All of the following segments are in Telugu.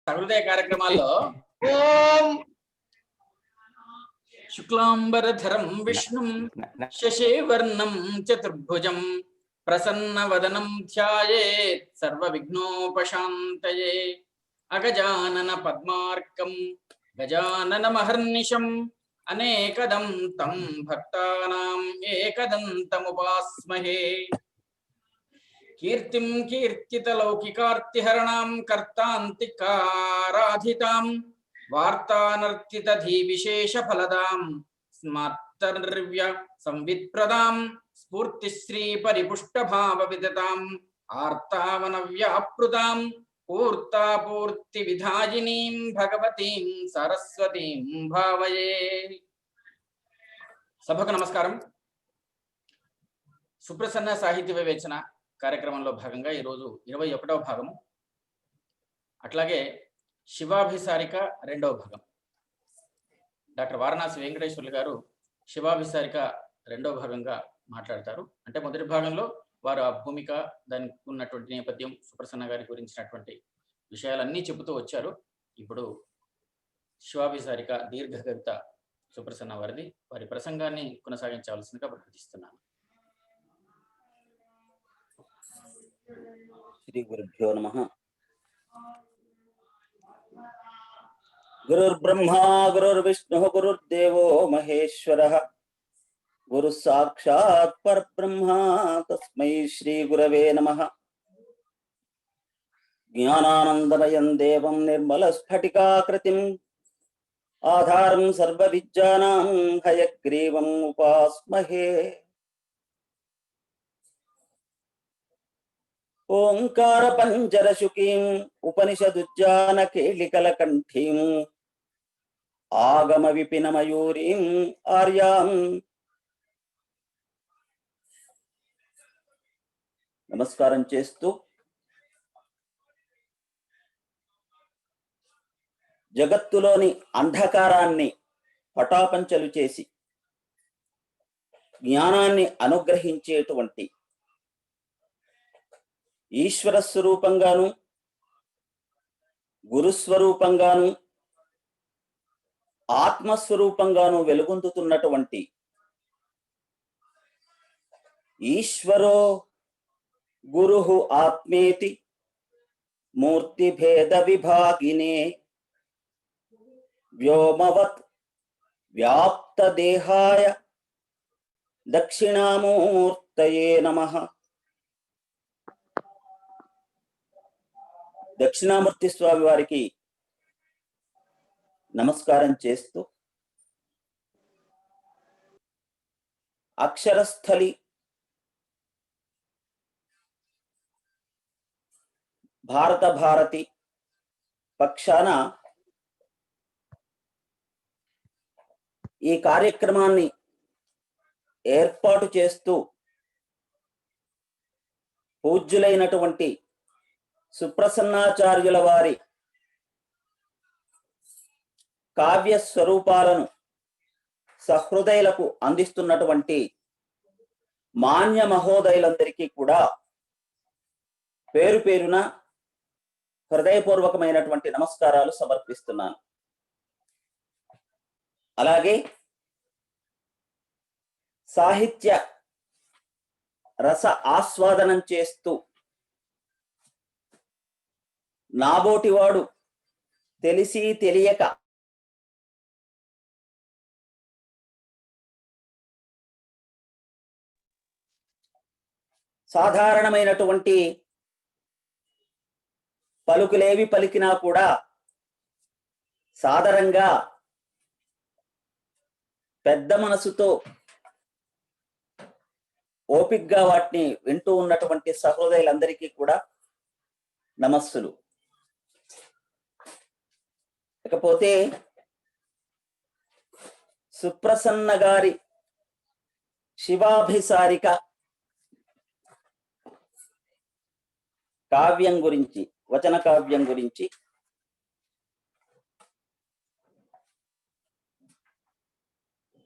సహృదయ కార్యక్రమాల్లో ఓం శుక్లాంబరధరం విష్ణుం శశివర్ణం చతుర్భుజం ప్రసన్నవదనం ధ్యాయేత్ సర్వవిఘ్నోపశాంతయే అగజానన పద్మార్కం గజాననమహర్నిశం అనేకదం తం భక్తానాం ఏకదంతముపాస్మహే కీర్తిం కీర్తితలౌకికార్తిహరణాం కర్తాంతికారాధితాం వార్తానర్తితధీ విశేష ఫలదాం స్మార్తర్వ్య సంవిత్ప్రదాం స్ఫూర్తిశ్రీ పరిపుష్ట భావ విదతాం ఆర్తావన వ్యాపృతాం పూర్తాపూర్తి విధాయినీం భగవతీం సరస్వతీం భావయే. సభకు నమస్కారం. సుప్రసన్న సాహిత్య వివేచన కార్యక్రమంలో భాగంగా ఈరోజు 21వ భాగము, అట్లాగే శివాభిసారిక 2వ భాగం. డాక్టర్ వారణాసి వెంకటేశ్వర్లు గారు శివాభిసారిక 2వ భాగంగా మాట్లాడతారు. అంటే మొదటి భాగంలో వారు ఆ భూమిక, దానికి ఉన్నటువంటి నేపథ్యం, సుప్రసన్న గారి గురించినటువంటి విషయాలన్నీ చెబుతూ వచ్చారు. ఇప్పుడు శివాభిసారిక దీర్ఘ కవిత సుప్రసన్న వారిది. వారి ప్రసంగాన్ని కొనసాగించవలసిందిగా ప్రార్థిస్తున్నాను. శ్రీ గురుభ్యో నమః. గురుర్బ్రహ్మా గురుర్విష్ణుః గురుర్దేవో మహేశ్వరః గురు సాక్షాత్ పరబ్రహ్మ తస్మై శ్రీ గురవే నమః. జ్ఞానానందమయం దేవం నిర్మల స్ఫటికాకృతిం ఆధారం సర్వ విద్యానాం హయగ్రీవం ఉపాస్మహే. ఓంకార పంజరశుకీం ఉపనిషదుజ్జాన కేళికల కంఠీం ఆగమ విపిన మయూరీం ఆర్యాం నమస్కారం చేస్తూ జగత్తులోని అంధకారాన్ని పటాపంచలు చేసి జ్ఞానాన్ని అనుగ్రహించేటువంటి ఈశ్వర స్వరూపంగాను గురుస్వరూపంగాను ఆత్మస్వరూపంగాను వెలుగొందుతున్నటువంటి ఈశ్వరో గురుః ఆత్మేతి మూర్తిభేద విభాగినే వ్యోమవత్ వ్యాప్త దేహాయ దక్షిణామూర్తయే నమః. దక్షిణామూర్తి స్వామి వారికి నమస్కారం చేస్తూ అక్షరస్థలి భారత భారతి పక్షాన ఈ కార్యక్రమాన్ని ఏర్పాటు చేస్తూ పూజ్యులైనటువంటి సుప్రసన్నాచార్యుల వారి కావ్య స్వరూపాలను సహృదయులకు అందిస్తున్నటువంటి మాన్య మహోదయులందరికీ కూడా పేరు పేరున హృదయపూర్వకమైనటువంటి నమస్కారాలు సమర్పిస్తున్నాను. అలాగే సాహిత్య రస ఆస్వాదనం చేస్తూ నాబోటివాడు తెలిసి తెలియక సాధారణమైనటువంటి పలుకులేవి పలికినా కూడా సాదరంగా పెద్ద మనసుతో ఓపికగా వాటిని వింటూ ఉన్నటువంటి సహృదయులందరికీ కూడా నమస్సులు. ఇకపోతే సుప్రసన్న గారి శివాభిసారిక కావ్యం గురించి, వచన కావ్యం గురించి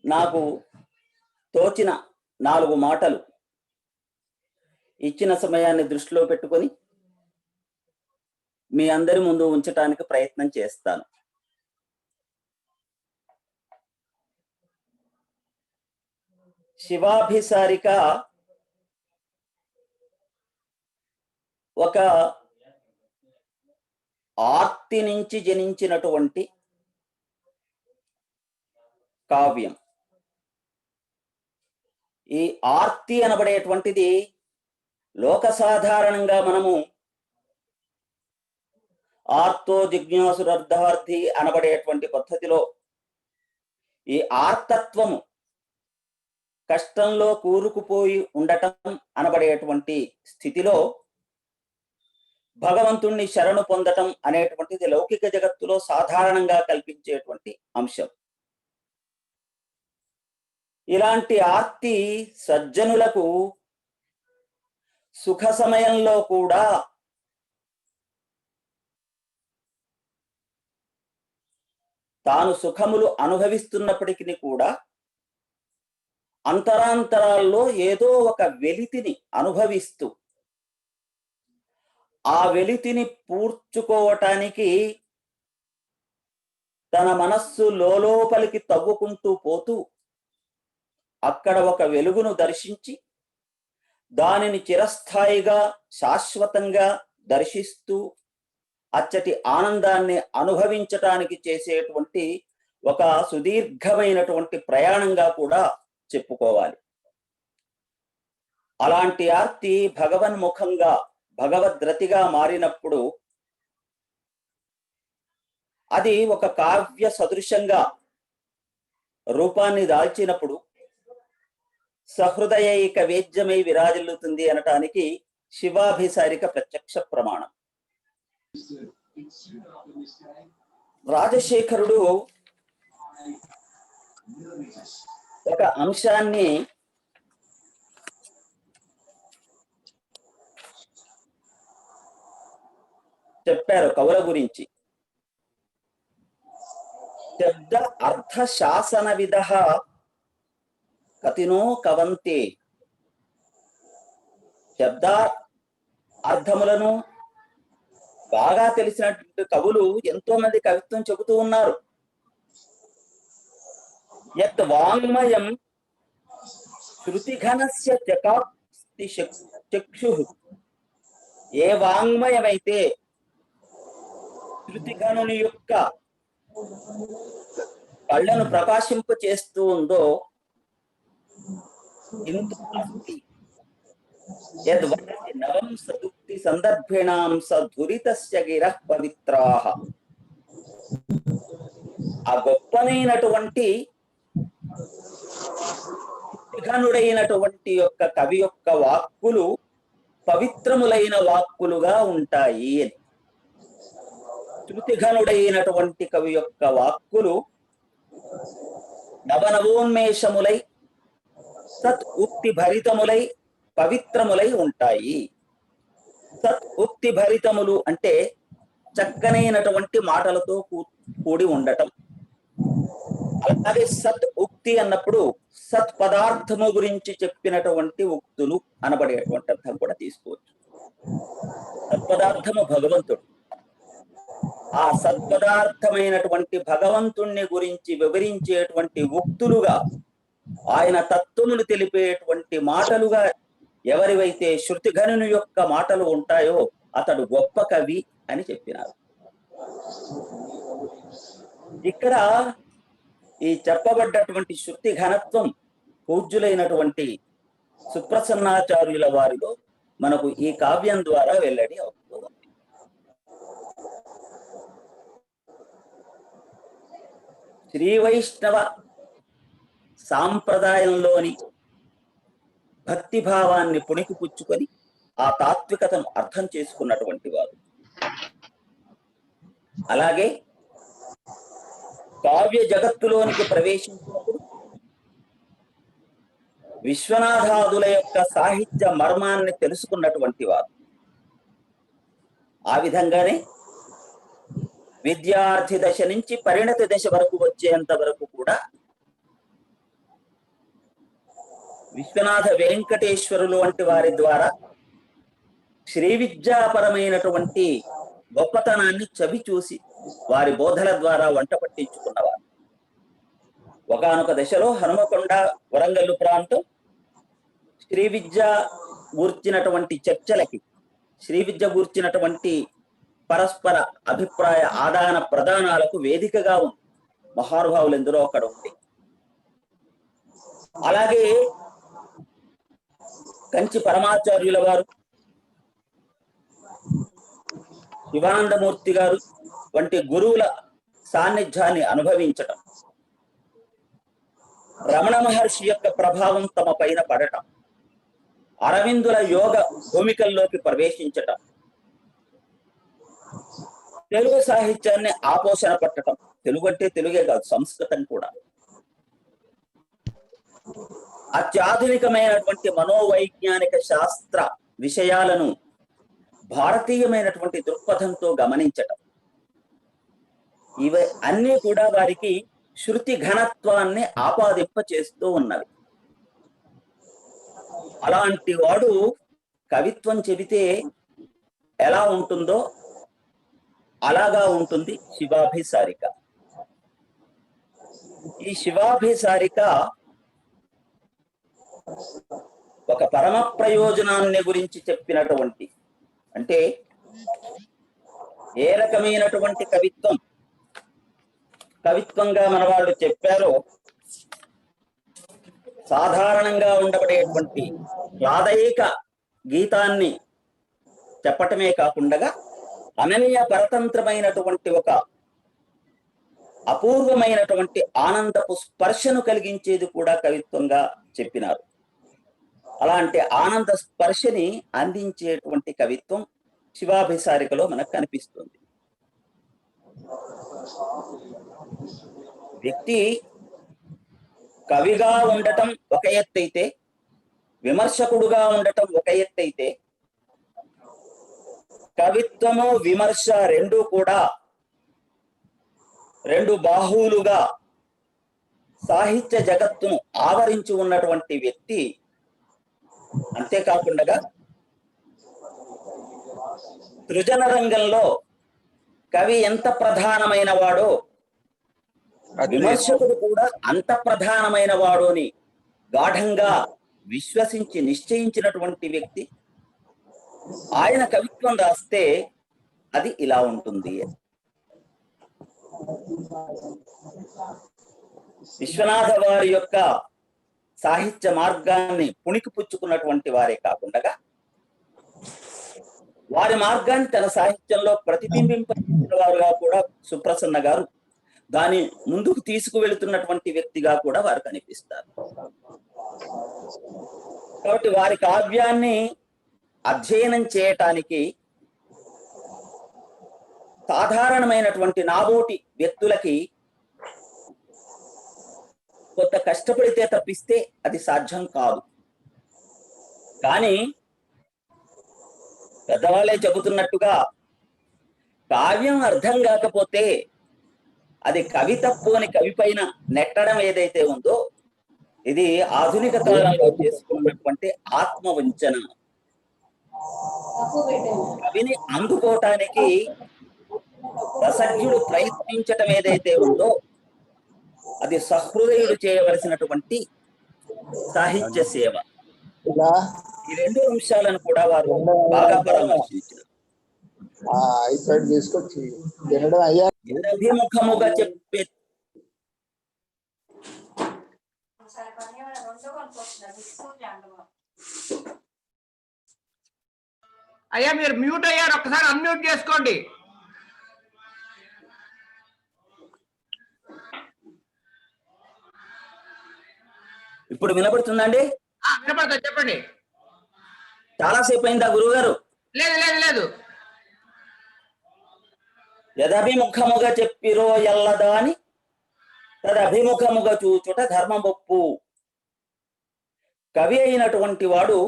నాకు తోచిన 4 మాటలు ఇచ్చిన సమయాన్ని దృష్టిలో పెట్టుకొని మీ అందరి ముందు ఉంచటానికి ప్రయత్నం చేస్తాను. శివాభిసారిక ఒక ఆర్తి నుంచి జనించినటువంటి కావ్యం. ఈ ఆర్తి అనబడేటువంటిది లోక సాధారణంగా మనము ఆర్తో జిజ్ఞాసురర్ధార్థి అనబడేటువంటి పద్ధతిలో ఈ ఆర్తత్వము కష్టంలో కూరుకుపోయి ఉండటం అనబడేటువంటి స్థితిలో భగవంతుణ్ణి శరణు పొందటం అనేటువంటిది లౌకిక జగత్తులో సాధారణంగా కల్పించేటువంటి అంశం. ఇలాంటి ఆర్తి సజ్జనులకు సుఖ సమయంలో కూడా తాను సుఖములు అనుభవిస్తున్నప్పటికీ కూడా అంతరాంతరాల్లో ఏదో ఒక వెలితిని అనుభవిస్తూ ఆ వెలితిని పూడ్చుకోవటానికి తన మనస్సు లోపలికి తవ్వుకుంటూ పోతూ అక్కడ ఒక వెలుగును దర్శించి దానిని చిరస్థాయిగా శాశ్వతంగా దర్శిస్తూ అచ్చటి ఆనందాన్ని అనుభవించటానికి చేసేటువంటి ఒక సుదీర్ఘమైనటువంటి ప్రయాణంగా కూడా చెప్పుకోవాలి. అలాంటి ఆర్తి భగవన్ముఖంగా భగవద్రతిగా మారినప్పుడు అది ఒక కావ్య సదృశంగా రూపాన్ని దాల్చినప్పుడు సహృదయైక వేద్యమై విరాజిల్లుతుంది అనటానికి శివాభిసారిక ప్రత్యక్ష ప్రమాణం. రాజశేఖరుడు ఒక అంశాన్ని చెప్పారు కవుల గురించి. శబ్ద అర్థ శాసన విధ కతినో కవంతే. శబ్ద అర్థములను బాగా తెలిసినటువంటి కవులు ఎంతో మంది కవిత్వం చెబుతూ ఉన్నారు. యత్ వాంగ్మయం శృతిఘనస్య చకాస్తి చక్షుః. ఏ వాంగ్మయమైతే శృతిఘనుని యొక్క కళ్ళను ప్రకాశింప చేస్తూ ఉందో నవం సదుక్తి సందర్భేణాం సధురితస్య గిరః పవిత్రాః. ఆ గొప్పనైనటువంటి శృతిఘనుడైనటువంటి యొక్క కవి యొక్క వాక్కులు పవిత్రములైన వాక్కులుగా ఉంటాయి అని. శృతిఘనుడైనటువంటి కవి యొక్క వాక్కులు నవనవోన్మేషములై సత్ ఉక్తి భరితములై పవిత్రములై ఉంటాయి. సత్ ఉక్తి భరితములు అంటే చక్కనైనటువంటి మాటలతో కూడి ఉండటం. అలాగే సత్ ఉక్తి అన్నప్పుడు సత్ పదార్థము గురించి చెప్పినటువంటి ఉక్తులు అనబడేటువంటి అర్థం కూడా తీసుకోవచ్చు. సత్పదార్థము భగవంతుడు. ఆ సత్పదార్థమైనటువంటి భగవంతుణ్ణి గురించి వివరించేటువంటి ఉక్తులుగా, ఆయన తత్వమును తెలిపేటువంటి మాటలుగా ఎవరివైతే శృతిఘనుని యొక్క మాటలు ఉంటాయో అతడు గొప్ప కవి అని చెప్పినారు. ఇక్కడ ఈ చెప్పబడ్డటువంటి శృతి ఘనత్వం పూజ్యులైనటువంటి సుప్రసన్నాచార్యుల వారిలో మనకు ఈ కావ్యం ద్వారా వెల్లడి అవుతుంది. శ్రీ వైష్ణవ సాంప్రదాయంలోని భక్తిభావాన్ని పుణికిపుచ్చుకొని ఆ తాత్వికతను అర్థం చేసుకున్నటువంటి వారు. అలాగే కావ్య జగత్తులోనికి ప్రవేశించినప్పుడు విశ్వనాథాదుల యొక్క సాహిత్య మర్మాన్ని తెలుసుకున్నటువంటి వారు. ఆ విధంగానే విద్యార్థి దశ నుంచి పరిణతి దశ వరకు వచ్చేంత వరకు కూడా విశ్వనాథ వెంకటేశ్వరులు వంటి వారి ద్వారా శ్రీ విద్యాపరమైనటువంటి గొప్పతనాన్ని చవి చూసి వారి బోధల ద్వారా వంట పట్టించుకున్నవారు. ఒకానొక దశలో హనుమకొండ, వరంగల్లు ప్రాంతం శ్రీ విద్య గూర్చినటువంటి చర్చలకి, శ్రీ విద్య గూర్చినటువంటి పరస్పర అభిప్రాయ ఆదాన ప్రదానాలకు వేదికగా ఉంది. మహానుభావులు ఎందరో అక్కడ ఉంది. అలాగే కంచి పరమాచార్యుల వారు, శివానందమూర్తి గారు వంటి గురువుల సాన్నిధ్యాన్ని అనుభవించటం, రమణ మహర్షి యొక్క ప్రభావం తమ పైన పడటం, అరవిందుల యోగ భూమికల్లోకి ప్రవేశించటం, తెలుగు సాహిత్యాన్ని ఆపోషణ పట్టడం, తెలుగు అంటే తెలుగే కాదు సంస్కృతం కూడా, అత్యాధునికమైనటువంటి మనోవైజ్ఞానిక శాస్త్ర విషయాలను భారతీయమైనటువంటి దృక్పథంతో గమనించటం, ఇవి అన్నీ కూడా వారికి శృతి ఘనత్వాన్ని ఆపాదింప చేస్తూ ఉన్నవి. అలాంటి వాడు కవిత్వం చెబితే ఎలా ఉంటుందో అలాగా ఉంటుంది శివాభిసారిక. ఈ శివాభిసారిక ఒక పరమ ప్రయోజనాన్ని గురించి చెప్పినటువంటి, అంటే ఏ రకమైనటువంటి కవిత్వంగా మన వాళ్ళు చెప్పారో సాధారణంగా ఉండబడేటువంటి ప్రాదయిక గీతాన్ని చెప్పటమే కాకుండా అనన్య పరతంత్రమైనటువంటి ఒక అపూర్వమైనటువంటి ఆనందపు స్పర్శను కలిగించేది కూడా కవిత్వంగా చెప్పినారు. అలాంటి ఆనంద స్పర్శని అందించేటువంటి కవిత్వం శివాభిసారికలో మనకు కనిపిస్తుంది. వ్యక్తి కవిగా ఉండటం ఒక ఎత్తైతే, విమర్శకుడుగా ఉండటం ఒక ఎత్తైతే, కవిత్వము విమర్శ రెండు కూడా రెండు బాహువులుగా సాహిత్య జగత్తును ఆవరించి ఉన్నటువంటి వ్యక్తి. అంతేకాకుండా సృజన రంగంలో కవి ఎంత ప్రధానమైన వాడో విమర్శకుడు కూడా అంత ప్రధానమైన వాడు అని గాఢంగా విశ్వసించి నిశ్చయించినటువంటి వ్యక్తి. ఆయన కవిత్వం రాస్తే అది ఇలా ఉంటుంది. విశ్వనాథ వారి యొక్క సాహిత్య మార్గాన్ని పుణికి పుచ్చుకున్నటువంటి వారే కాకుండా వారి మార్గాన్ని తన సాహిత్యంలో ప్రతిబింబింపజేసిన వారుగా కూడా సుప్రసన్న గారు దాని ముందుకు తీసుకువెళుతున్నటువంటి వ్యక్తిగా కూడా వారు కనిపిస్తారు. కాబట్టి వారి కావ్యాన్ని అధ్యయనం చేయటానికి సాధారణమైనటువంటి నాబోటి వ్యక్తులకి కొంత కష్టపడితే తప్పిస్తే అది సాధ్యం కాదు. కానీ పెద్దవాళ్ళే చెబుతున్నట్టుగా కావ్యం అర్థం కాకపోతే అది కవి తప్పు అని కవి పైన నెట్టడం ఏదైతే ఉందో ఇది ఆధునిక కాలంలో చేసుకున్నటువంటి ఆత్మవంచన. కవిని అందుకోవటానికి రసజ్ఞుడు ప్రయత్నించటం ఏదైతే ఉందో అది సహృదయుడు చేయవలసినటువంటి సాహిత్య సేవ. ఈ రెండు అంశాలను కూడా వారు బాగా పరామర్శించారు. అభిముఖముగా చెప్పే అయ్యా మీరు మ్యూట్ అయ్యారు, ఒక్కసారి అన్మ్యూట్ చేసుకోండి. ఇప్పుడు వినపడుతుందండి? వినపడతా, చెప్పండి. చాలాసేపు అయిందా గురువు గారు? లేదు లేదు లేదు. యదభిముఖముగా చెప్పిరో ఎల్లదాని తదభిముఖముగా చూచుట ధర్మమొప్పు. కవి అయినటువంటి వాడు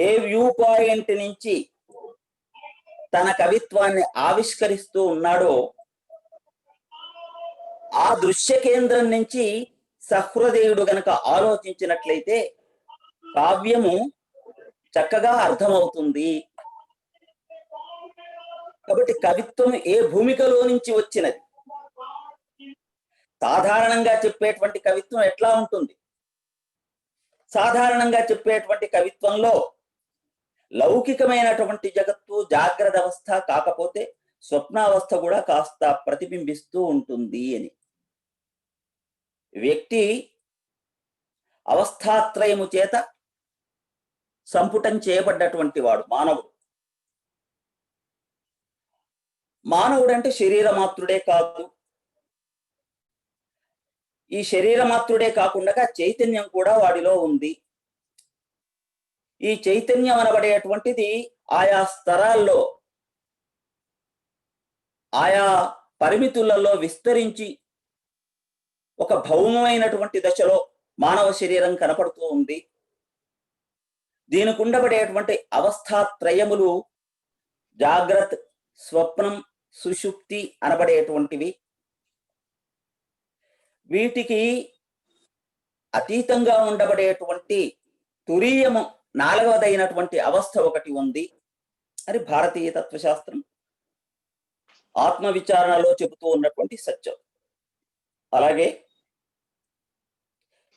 ఏ వ్యూ పాయింట్ నుంచి తన కవిత్వాన్ని ఆవిష్కరిస్తూ ఉన్నాడో ఆ దృశ్య కేంద్రం నుంచి సహృదయుడు గనక ఆలోచించినట్లయితే కావ్యము చక్కగా అర్థమవుతుంది. కాబట్టి కవిత్వం ఏ భూమికలో నుంచి వచ్చినది? సాధారణంగా చెప్పేటువంటి కవిత్వం ఎట్లా ఉంటుంది? సాధారణంగా చెప్పేటువంటి కవిత్వంలో లౌకికమైనటువంటి జగత్తు జాగ్రత్త అవస్థ కాకపోతే స్వప్నావస్థ కూడా కాస్త ప్రతిబింబిస్తూ ఉంటుంది అని. వ్యక్తి అవస్థాత్రయము చేత సంపుటం చేయబడ్డటువంటి వాడు మానవుడు. మానవుడు అంటే శరీరమాత్రుడే కాదు, ఈ శరీరమాత్రుడే కాకుండా చైతన్యం కూడా వాడిలో ఉంది. ఈ చైతన్యం అనబడేటువంటిది ఆయా స్తరాల్లో ఆయా పరిమితులలో విస్తరించి ఒక భౌమమైనటువంటి దశలో మానవ శరీరం కనపడుతూ ఉంది. దీనికి ఉండబడేటువంటి అవస్థాత్రయములు జాగ్రత్త, స్వప్నం, సుషుప్తి అనబడేటువంటివి. వీటికి అతీతంగా ఉండబడేటువంటి తురీయము నాలుగవదైనటువంటి అవస్థ ఒకటి ఉంది అని భారతీయ తత్వశాస్త్రం ఆత్మవిచారణలో చెబుతూ ఉన్నటువంటి సత్యం. అలాగే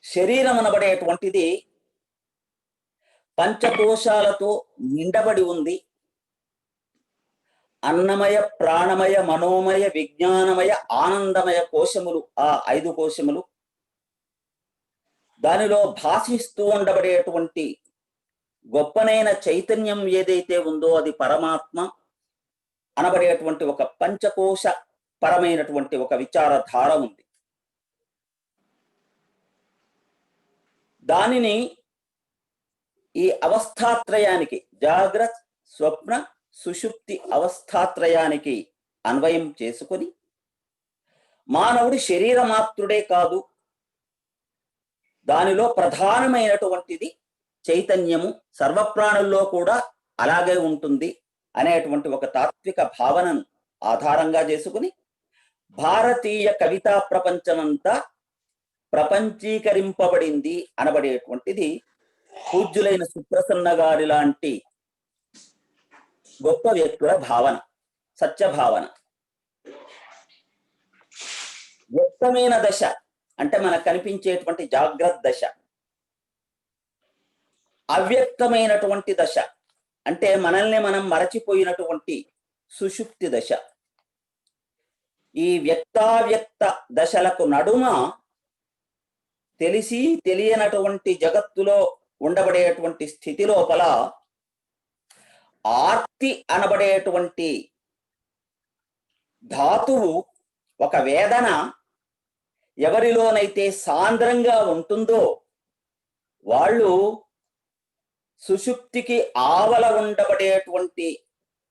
శరీరం అనబడేటువంటిది పంచకోశాలతో నిండబడి ఉంది. అన్నమయ, ప్రాణమయ, మనోమయ, విజ్ఞానమయ, ఆనందమయ కోశములు, ఆ 5 కోశములు. దానిలో భాషిస్తూ ఉండబడేటువంటి గొప్పనైన చైతన్యం ఏదైతే ఉందో అది పరమాత్మ అనబడేటువంటి ఒక పంచకోశ పరమైనటువంటి ఒక విచారధార ఉంది. దానిని ఈ అవస్థాత్రయానికి, జాగ్రత్త, స్వప్న, సుషుప్తి అవస్థాత్రయానికి అన్వయం చేసుకొని మానవుడి శరీరమాత్రుడే కాదు, దానిలో ప్రధానమైనటువంటిది చైతన్యము సర్వప్రాణుల్లో కూడా అలాగే ఉంటుంది అనేటువంటి ఒక తాత్విక భావనను ఆధారంగా చేసుకుని భారతీయ కవితా ప్రపంచమంతా ప్రపంచీకరింపబడింది అనబడేటువంటిది పూజ్యులైన సుప్రసన్న గారి లాంటి గొప్ప వ్యక్తుల భావన, సత్యభావన. వ్యక్తమైన దశ అంటే మనకు కనిపించేటువంటి జాగ్రత్త దశ, అవ్యక్తమైనటువంటి దశ అంటే మనల్ని మనం మరచిపోయినటువంటి సుషుప్తి దశ. ఈ వ్యక్తావ్యక్త దశలకు నడుమ తెలిసి తెలియనటువంటి జగత్తులో ఉండబడేటువంటి స్థితి లోపల ఆర్తి అనబడేటువంటి ధాతువు, ఒక వేదన ఎవరిలోనైతే సాంద్రంగా ఉంటుందో వాళ్ళు సుషుప్తికి ఆవల ఉండబడేటువంటి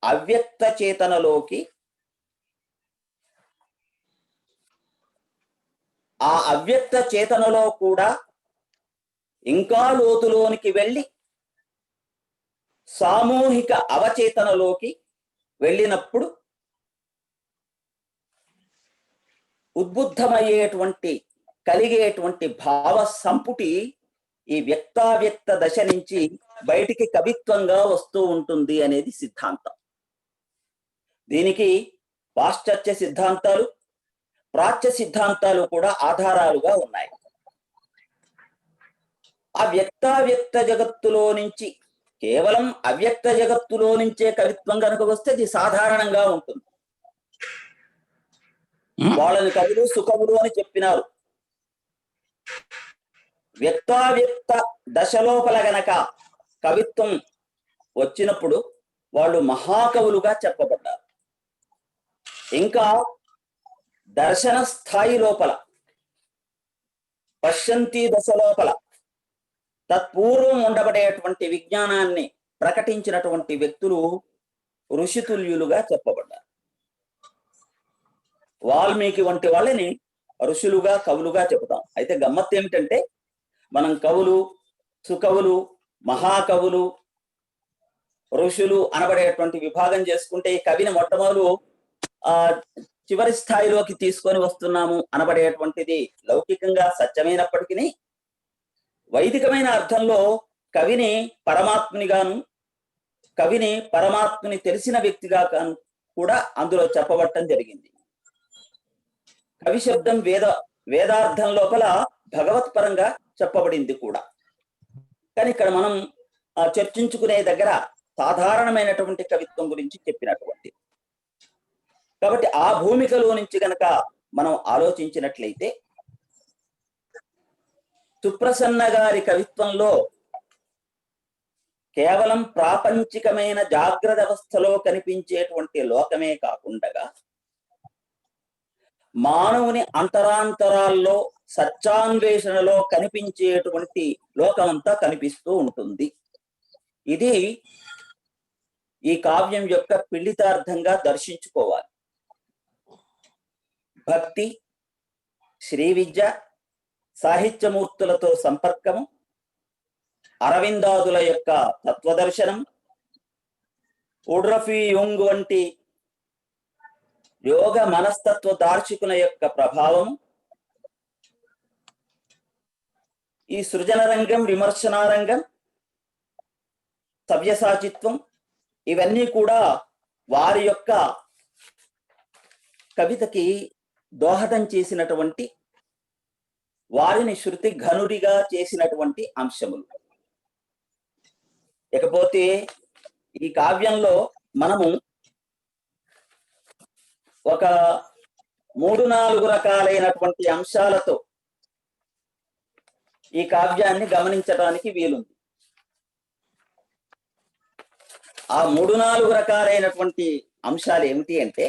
అవ్యక్త చేతనలోకి, ఆ అవ్యక్త చేతనలో కూడా ఇంకా లోతులోనికి వెళ్ళి సామూహిక అవచేతనలోకి వెళ్ళినప్పుడు ఉద్బుద్ధమయ్యేటువంటి కలిగేటువంటి భావ సంపుటి ఈ వ్యక్తావ్యక్త దశ నుంచి బయటికి కవిత్వంగా వస్తూ ఉంటుంది అనేది సిద్ధాంతం. దీనికి పాశ్చాత్య సిద్ధాంతాలు, ప్రాచ్య సిద్ధాంతాలు కూడా ఆధారాలుగా ఉన్నాయి. ఆ వ్యక్తావ్యక్త జగత్తులో నుంచి కేవలం అవ్యక్త జగత్తులో నుంచే కవిత్వం కనుక వస్తే అది సాధారణంగా ఉంటుంది. వాళ్ళని కవులు సుకవులు అని చెప్పినారు. వ్యక్తావ్యక్త దశలోపల గనక కవిత్వం వచ్చినప్పుడు వాళ్ళు మహాకవులుగా చెప్పబడ్డారు. ఇంకా దర్శన స్థాయి లోపల, పశ్యంతి దశ లోపల తత్పూర్వం ఉండబడేటువంటి విజ్ఞానాన్ని ప్రకటించినటువంటి వ్యక్తులు ఋషితుల్యులుగా చెప్పబడ్డారు. వాల్మీకి వంటి వాళ్ళని ఋషులుగా, కవులుగా చెబుతాం. అయితే గమ్మత్తు ఏమిటంటే మనం కవులు, సుకవులు, మహాకవులు, ఋషులు అనబడేటువంటి విభాగం చేసుకుంటే ఈ కవిని మొట్టమొదలు చివరి స్థాయిలోకి తీసుకొని వస్తున్నాము అనబడేటువంటిది లౌకికంగా సత్యమైనప్పటికీ వైదికమైన అర్థంలో కవిని పరమాత్మునిగాను, కవిని పరమాత్ముని తెలిసిన వ్యక్తిగా కూడా అందులో చెప్పబట్టం జరిగింది. కవి శబ్దం వేదార్థం లోపల భగవత్ పరంగా చెప్పబడింది కూడా. కానీ ఇక్కడ మనం చర్చించుకునే దగ్గర సాధారణమైనటువంటి కవిత్వం గురించి చెప్పినటువంటి. కాబట్టి ఆ భూమికలో నుంచి గనక మనం ఆలోచించినట్లయితే సుప్రసన్న గారి కవిత్వంలో కేవలం ప్రాపంచికమైన జాగ్రత్త అవస్థలో కనిపించేటువంటి లోకమే కాకుండా మానవుని అంతరాంతరాల్లో సత్యాన్వేషణలో కనిపించేటువంటి లోకమంతా కనిపిస్తూ ఉంటుంది. ఇది ఈ కావ్యం యొక్క పిల్లితార్థంగా దర్శించుకోవాలి. భక్తి, శ్రీ విద్య, సాహిత్యమూర్తులతో సంపర్కము, అరవిందాదుల యొక్క తత్వదర్శనం, ఉడ్రఫీ యుంగ్ వంటి యోగ మనస్తత్వ దార్శికుల యొక్క ప్రభావము, ఈ సృజన రంగం, విమర్శనారంగం, సవ్యసాచిత్వం, ఇవన్నీ కూడా వారి యొక్క కవితకి దోహదం చేసినటువంటి, వారిని శృతి ఘనుడిగా చేసినటువంటి అంశములు. ఇకపోతే ఈ కావ్యంలో మనము ఒక 3-4 రకాలైనటువంటి అంశాలతో ఈ కావ్యాన్ని గమనించడానికి వీలుంది. ఆ 3-4 రకాలైనటువంటి అంశాలు ఏమిటి అంటే,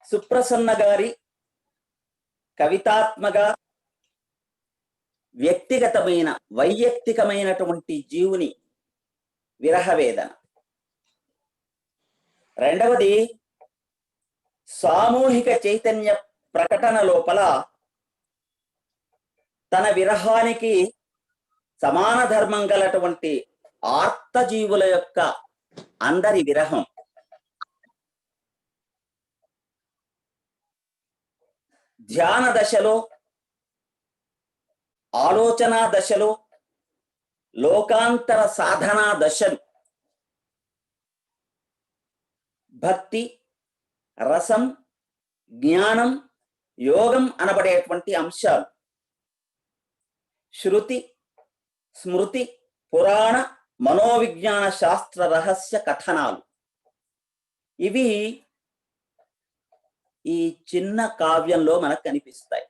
సుప్రసన్న గారి కవితాత్మక వ్యక్తిగతమైన వైయక్తికమైనటువంటి జీవుని విరహవేదన. రెండవది సామూహిక చైతన్య ప్రకటన లోపల తన విరహానికి సమాన ధర్మం గలటువంటి ఆర్తజీవుల యొక్క అందరి విరహం. ధ్యాన దశలో, ఆలోచన దశలో, లోకాంతర సాధనా దశలు, భక్తి, రసం, జ్ఞానం, యోగం అనబడేటువంటి అంశాలు, శృతి, స్మృతి, పురాణ, మనోవిజ్ఞాన శాస్త్ర రహస్య కథనాలు, ఇవి ఈ చిన్న కావ్యంలో మనకు కనిపిస్తాయి.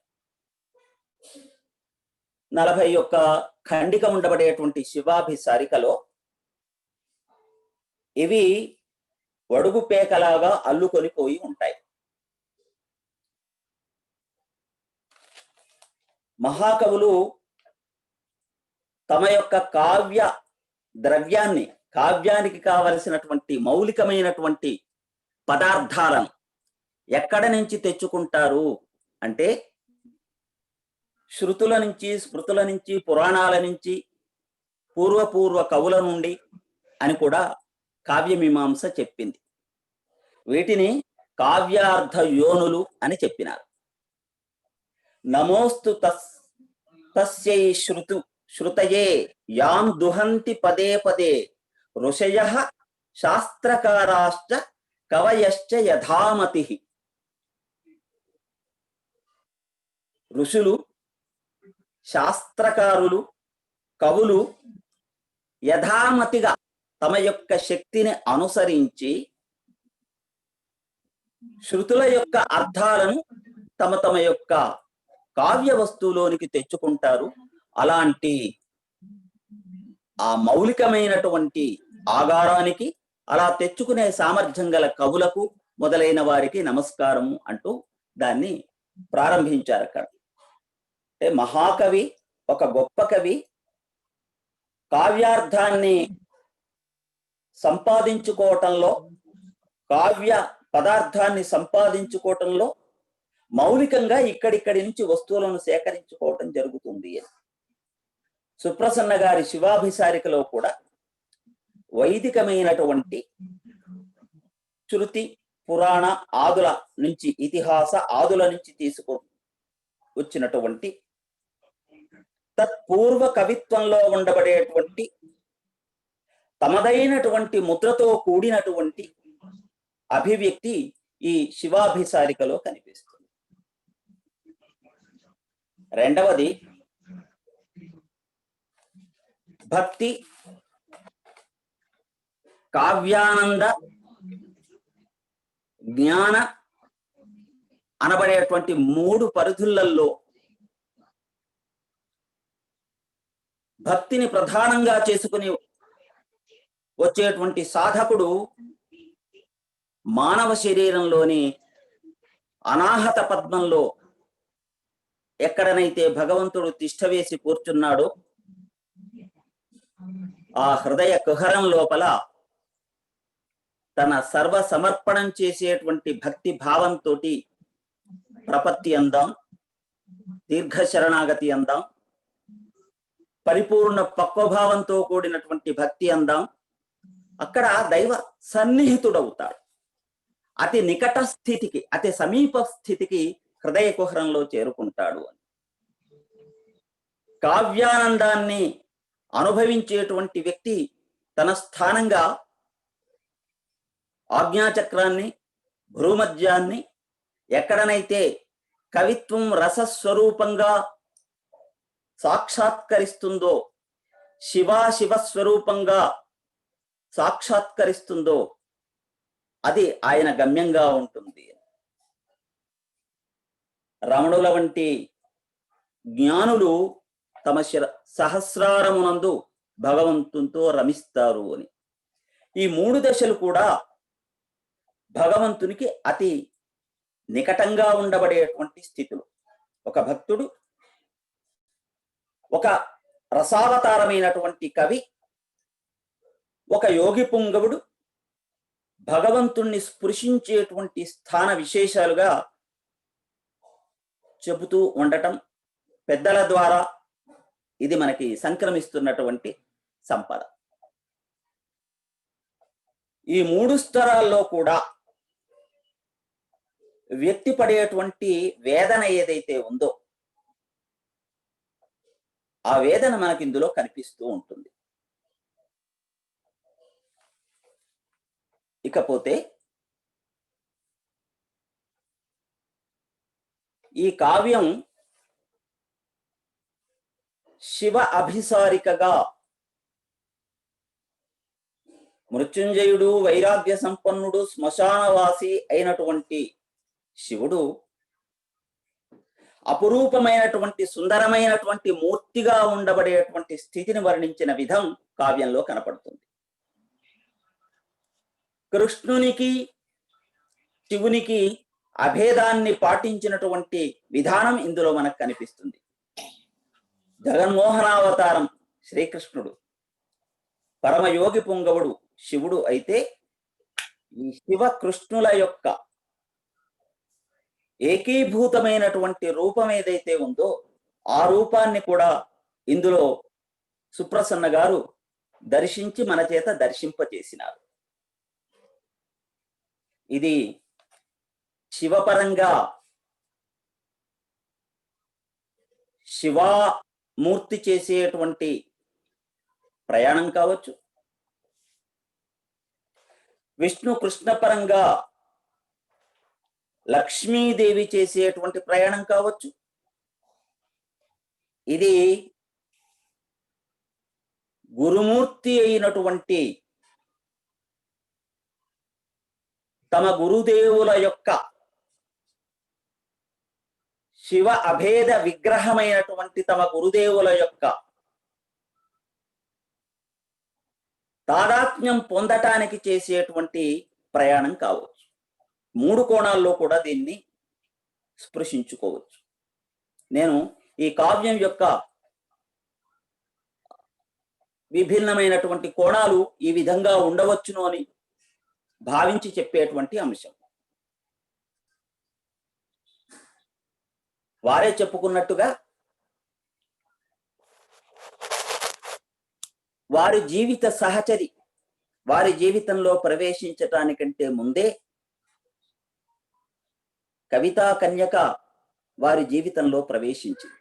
41 ఖండిక ఉండబడేటువంటి శివాభిసారికలో ఇవి వడుగు పేకలాగా అల్లుకొని పోయి ఉంటాయి. మహాకవులు తమ యొక్క కావ్య ద్రవ్యాన్ని, కావ్యానికి కావలసినటువంటి మౌలికమైనటువంటి పదార్థాలను ఎక్కడ నుంచి తెచ్చుకుంటారు అంటే, శృతుల నుంచి, స్మృతుల నుంచి, పురాణాల నుంచి, పూర్వ కవుల నుండి అని కూడా కావ్యమీమాంస చెప్పింది. వీటిని కావ్యార్థ యోనులు అని చెప్పినారు. నమోస్తు తస్యై శ్రుతయే యాం దుహంతి పదే పదే ఋషయః శాస్త్రకారాశ్చ కవయశ్చ యథామతి. ఋషులు, శాస్త్రకారులు, కవులు యథామతిగా తమ యొక్క శక్తిని అనుసరించి శృతుల యొక్క అర్థాలను తమ యొక్క కావ్య వస్తువులోనికి తెచ్చుకుంటారు. అలాంటి ఆ మౌలికమైనటువంటి ఆగారానికి, అలా తెచ్చుకునే సామర్థ్యం గల కవులకు మొదలైన వారికి నమస్కారము అంటూ దాన్ని ప్రారంభించారు. అక్కడ మహాకవి, ఒక గొప్ప కవి కావ్యార్థాన్ని సంపాదించుకోవటంలో, కావ్య పదార్థాన్ని సంపాదించుకోవటంలో మౌలికంగా ఇక్కడిక్కడి నుంచి వస్తువులను సేకరించుకోవటం జరుగుతుంది. సుప్రసన్న గారి శివాభిసారికలో కూడా వైదికమైనటువంటి శృతి, పురాణ ఆదుల నుంచి, ఇతిహాస ఆదుల నుంచి తీసుకు వచ్చినటువంటి తత్పూర్వ కవిత్వంలో ఉండబడేటువంటి తమదైనటువంటి ముద్రతో కూడినటువంటి అభివ్యక్తి ఈ శివాభిసారికలో కనిపిస్తుంది. రెండవది భక్తి, కావ్యానంద, జ్ఞాన అనబడేటువంటి 3 పరిధులలో భక్తిని ప్రధానంగా చేసుకుని వచ్చేటువంటి సాధకుడు మానవ శరీరంలోని అనాహత పద్మంలో ఎక్కడనైతే భగవంతుడు తిష్టవేసి కూర్చున్నాడో ఆ హృదయ కుహరం లోపల తన సర్వ సమర్పణం చేసేటువంటి భక్తి భావంతో ప్రపత్తి అందాం, దీర్ఘ శరణాగతి అందాం, పరిపూర్ణ పక్వభావంతో కూడినటువంటి భక్తి అందాం. అక్కడ దైవ సన్నిహితుడవుతాడు. అతి నికట స్థితికి, అతి సమీప స్థితికి హృదయ కుహరంలో చేరుకుంటాడు అని. కావ్యానందాన్ని అనుభవించేటువంటి వ్యక్తి తన స్థానంగా ఆజ్ఞాచక్రాన్ని, భ్రూమధ్యాన్ని ఎక్కడనైతే కవిత్వం రసస్వరూపంగా సాక్షాత్కరిస్తుందో, శివస్వరూపంగా సాక్షాత్కరిస్తుందో అది ఆయన గమ్యంగా ఉంటుంది. రమణుల వంటి జ్ఞానులు తమ సహస్రారమునందు భగవంతునితో రమిస్తారు అని. ఈ 3 దశలు కూడా భగవంతునికి అతి నికటంగా ఉండబడేటువంటి స్థితులు. ఒక భక్తుడు, ఒక రసావతారమైనటువంటి కవి, ఒక యోగి పుంగవుడు భగవంతుణ్ణి స్పృశించేటువంటి స్థాన విశేషాలుగా చెబుతూ ఉండటం పెద్దల ద్వారా ఇది మనకి సంక్రమిస్తున్నటువంటి సంపద. ఈ 3 స్తరాల్లో కూడా వ్యక్తి పడేటువంటి వేదన ఏదైతే ఉందో ఆ వేదన మనకి ఇందులో కనిపిస్తూ ఉంటుంది. ఇకపోతే ఈ కావ్యం శివ అభిసారికగా మృత్యుంజయుడు, వైరాగ్య సంపన్నుడు, శ్మశానవాసి అయినటువంటి శివుడు అపురూపమైనటువంటి సుందరమైనటువంటి మూర్తిగా ఉండబడేటువంటి స్థితిని వర్ణించిన విధం కావ్యంలో కనపడుతుంది. కృష్ణునికి శివునికి అభేదాన్ని పాటించినటువంటి విధానం ఇందులో మనకు కనిపిస్తుంది. జగన్మోహనావతారం శ్రీకృష్ణుడు, పరమయోగి పుంగవుడు శివుడు అయితే ఈ శివ కృష్ణుల యొక్క ఏకీభూతమైనటువంటి రూపం ఏదైతే ఉందో ఆ రూపాన్ని కూడా ఇందులో సుప్రసన్న గారు దర్శించి మన చేత దర్శింపచేసినారు. ఇది శివపరంగా శివామూర్తి చేసేటువంటి ప్రయాణం కావచ్చు, విష్ణు కృష్ణ పరంగా లక్ష్మీదేవి చేసేటువంటి ప్రయాణం కావచ్చు. ఇది గురుమూర్తి అయినటువంటి తమ గురుదేవుల యొక్క శివ అభేద విగ్రహమైనటువంటి తమ గురుదేవుల యొక్క తాదాత్మ్యం పొందటానికి చేసేటువంటి ప్రయాణం కావచ్చు. 3 కోణాల్లో కూడా దీన్ని స్పృశించుకోవచ్చు. నేను ఈ కావ్యం యొక్క విభిన్నమైనటువంటి కోణాలు ఈ విధంగా ఉండవచ్చును అని భావించి చెప్పేటువంటి అంశం. వారే చెప్పుకున్నట్టుగా వారి జీవిత సహచరి వారి జీవితంలో ప్రవేశించటానికంటే ముందే కవితా కన్యక వారి జీవితంలో ప్రవేశించింది.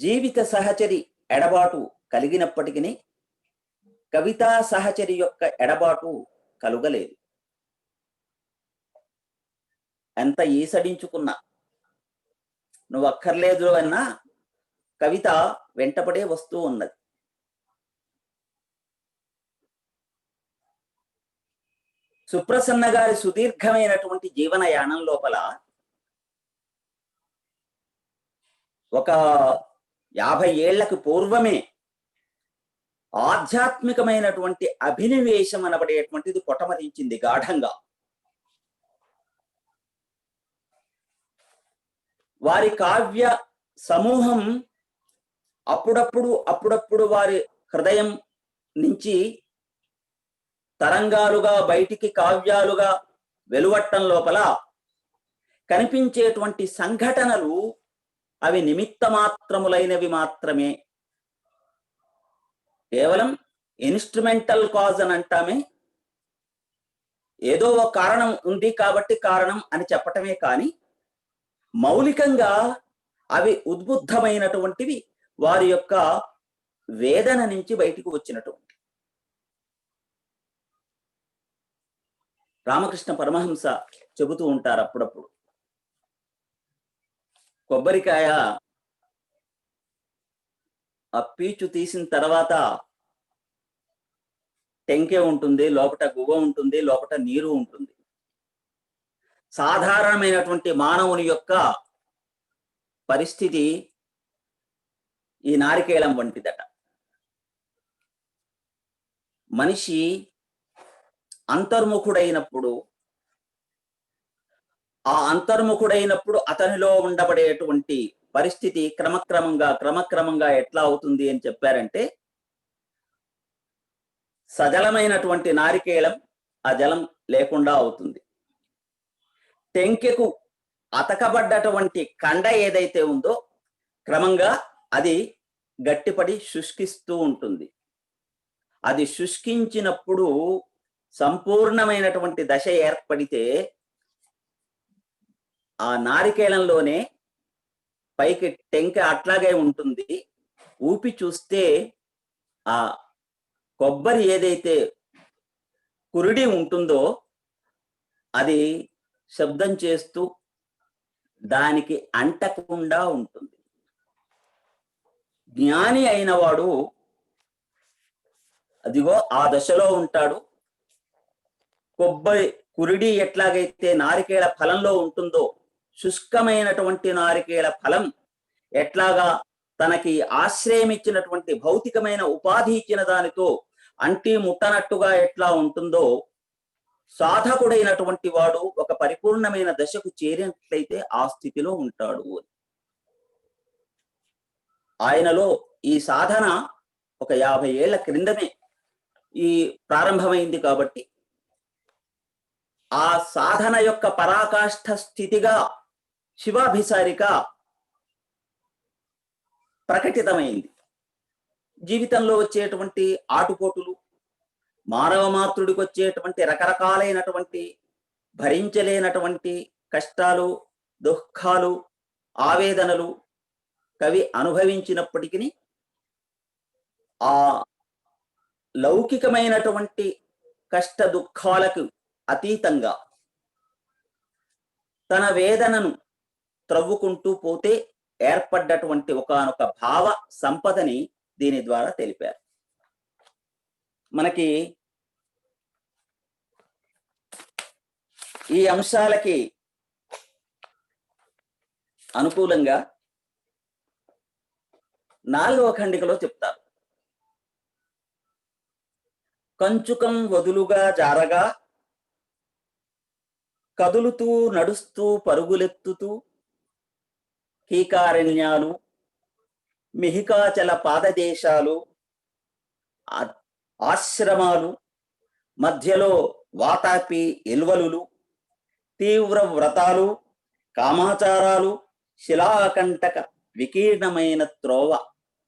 జీవిత సహచరి ఎడబాటు కలిగినప్పటికీ కవితా సహచరి యొక్క ఎడబాటు కలుగలేదు. ఎంత ఈసడించుకున్నా, నువ్వు అక్కర్లేదు అన్నా కవిత వెంటపడే వస్తూ ఉన్నది. సుప్రసన్న గారి సుదీర్ఘమైనటువంటి జీవనయానం లోపల ఒక 50 ఏళ్లకు పూర్వమే ఆధ్యాత్మికమైనటువంటి అభినివేశం అనబడేటువంటిది కొటమరించింది గాఢంగా. వారి కావ్య సమూహం అప్పుడప్పుడు వారి హృదయం నుంచి తరంగాలుగా బయటికి కావ్యాలుగా వెలువట్టం లోపల కనిపించేటువంటి సంఘటనలు అవి నిమిత్త మాత్రములైనవి మాత్రమే. కేవలం ఇన్స్ట్రుమెంటల్ కాజ్ అని అంటామే, ఏదో ఒక కారణం ఉంది కాబట్టి కారణం అని చెప్పటమే కానీ మౌలికంగా అవి ఉద్బుద్ధమైనటువంటివి, వారి యొక్క వేదన నుంచి బయటికి వచ్చినటువంటి. రామకృష్ణ పరమహంస చెబుతూ ఉంటారు అప్పుడప్పుడు, కొబ్బరికాయ ఆ పీచు తీసిన తర్వాత టెంకే ఉంటుంది, లోపట గువ్వ ఉంటుంది, లోపట నీరు ఉంటుంది. సాధారణమైనటువంటి మానవుని యొక్క పరిస్థితి ఈ నారికేళం వంటిదట. మనిషి అంతర్ముఖుడైనప్పుడు అతనిలో ఉండబడేటువంటి పరిస్థితి క్రమక్రమంగా ఎట్లా అవుతుంది అని చెప్పారంటే, సజలమైనటువంటి నారికేళం ఆ జలం లేకుండా అవుతుంది. టెంకెకు అతకబడ్డటువంటి కండ ఏదైతే ఉందో క్రమంగా అది గట్టిపడి శుష్కిస్తూ ఉంటుంది. అది శుష్కించినప్పుడు సంపూర్ణమైనటువంటి దశ ఏర్పడితే ఆ నారికేళంలోనే పైకి టెంక అట్లాగే ఉంటుంది. ఊపి చూస్తే ఆ కొబ్బరి ఏదైతే కురిడి ఉంటుందో అది శబ్దం చేస్తూ దానికి అంటకుండా ఉంటుంది. జ్ఞాని అయిన వాడు అదిగో ఆ దశలో ఉంటాడు. కొబ్బరి కురిడి ఎట్లాగైతే నారికేళ ఫలంలో ఉంటుందో, శుష్కమైనటువంటి నారికేళ ఫలం ఎట్లాగా తనకి ఆశ్రయం ఇచ్చినటువంటి భౌతికమైన ఉపాధి ఇచ్చిన దానితో అంటి ముట్టనట్టుగా ఎట్లా ఉంటుందో, సాధకుడైనటువంటి వాడు ఒక పరిపూర్ణమైన దశకు చేరినట్లయితే ఆ స్థితిలో ఉంటాడు. ఆయనలో ఈ సాధన ఒక 50 ఏళ్ల క్రిందమే ఈ ప్రారంభమైంది కాబట్టి ఆ సాధన యొక్క పరాకాష్ఠ స్థితిగా శివాభిసారిక ప్రకటితమైంది. జీవితంలో వచ్చేటువంటి ఆటుపోటులు, మానవ మాతృడికి వచ్చేటువంటి రకరకాలైనటువంటి భరించలేనటువంటి కష్టాలు, దుఃఖాలు, ఆవేదనలు కవి అనుభవించినప్పటికీ ఆ లౌకికమైనటువంటి కష్ట దుఃఖాలకు అతీతంగా తన వేదనను త్రవ్వుకుంటూ పోతే ఏర్పడ్డటువంటి ఒకానొక భావ సంపదని దీని ద్వారా తెలిపారు. మనకి ఈ అంశాలకి అనుకూలంగా 4వ ఖండికలో చెప్తారు. కంచుకం వదులుగా జారగా కదులుతూ నడుస్తూ పరుగులెత్తుతూ కీకారణ్యాలు, మిహికాచల పాదదేశాలు, ఆశ్రమాలు, మధ్యలో వాతాపి ఎల్వలులు, తీవ్ర వ్రతాలు, కామాచారాలు, శిలాకంటక వికీర్ణమైన త్రోవ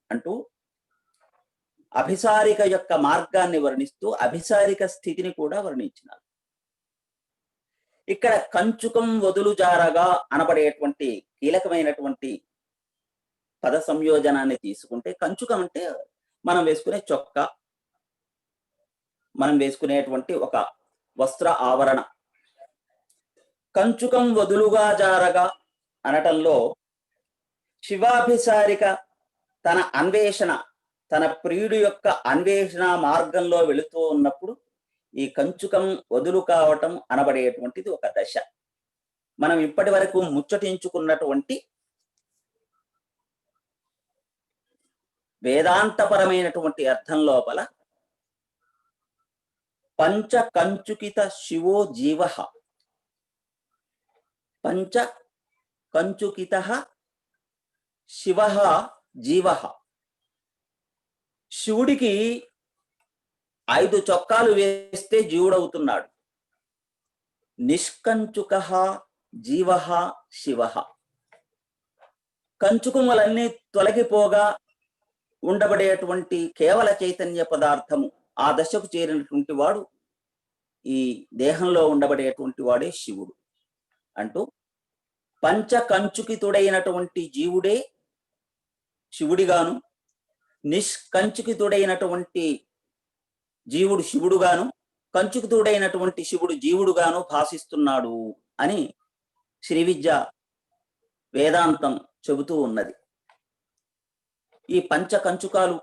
అంటూ అభిసారిక యొక్క మార్గాన్ని వర్ణిస్తూ అభిసారిక స్థితిని కూడా వర్ణించినారు. ఇక్కడ కంచుకం వదులు జారగా అనబడేటువంటి కీలకమైనటువంటి పద సంయోజనాన్ని తీసుకుంటే కంచుకం అంటే మనం వేసుకునే చొక్కా, మనం వేసుకునేటువంటి ఒక వస్త్ర ఆవరణ. కంచుకం వదులుగా జారగా అనటంలో శివాభిసారిక తన అన్వేషణ, తన ప్రియుడి యొక్క అన్వేషణ మార్గంలో వెళుతూ ఉన్నప్పుడు ఈ కంచుకం వదులు కావటం అనబడేటువంటిది ఒక దశ. మనం ఇప్పటి వరకు ముచ్చటించుకున్నటువంటి వేదాంతపరమైనటువంటి అర్థం లోపల పంచ కంచుకిత శివో జీవ, పంచ కంచుకిత శివ జీవ. శివుడికి 5 చొక్కాలు వేస్తే జీవుడవుతున్నాడు. నిష్కంచుక జీవ శివ. కంచుకములన్నీ తొలగిపోగా ఉండబడేటువంటి కేవల చైతన్య పదార్థము ఆ దశకు చేరినటువంటి వాడు ఈ దేహంలో ఉండబడేటువంటి వాడే శివుడు అంటూ పంచ కంచుకితుడైనటువంటి జీవుడే శివుడిగాను, నిష్కంచుకితుడైనటువంటి జీవుడు శివుడుగాను, కంచుకితుడైనటువంటి శివుడు జీవుడుగాను భాషిస్తున్నాడు అని శ్రీ విద్య వేదాంతం చెబుతూ ఉన్నది. ఈ పంచ కంచుకాలు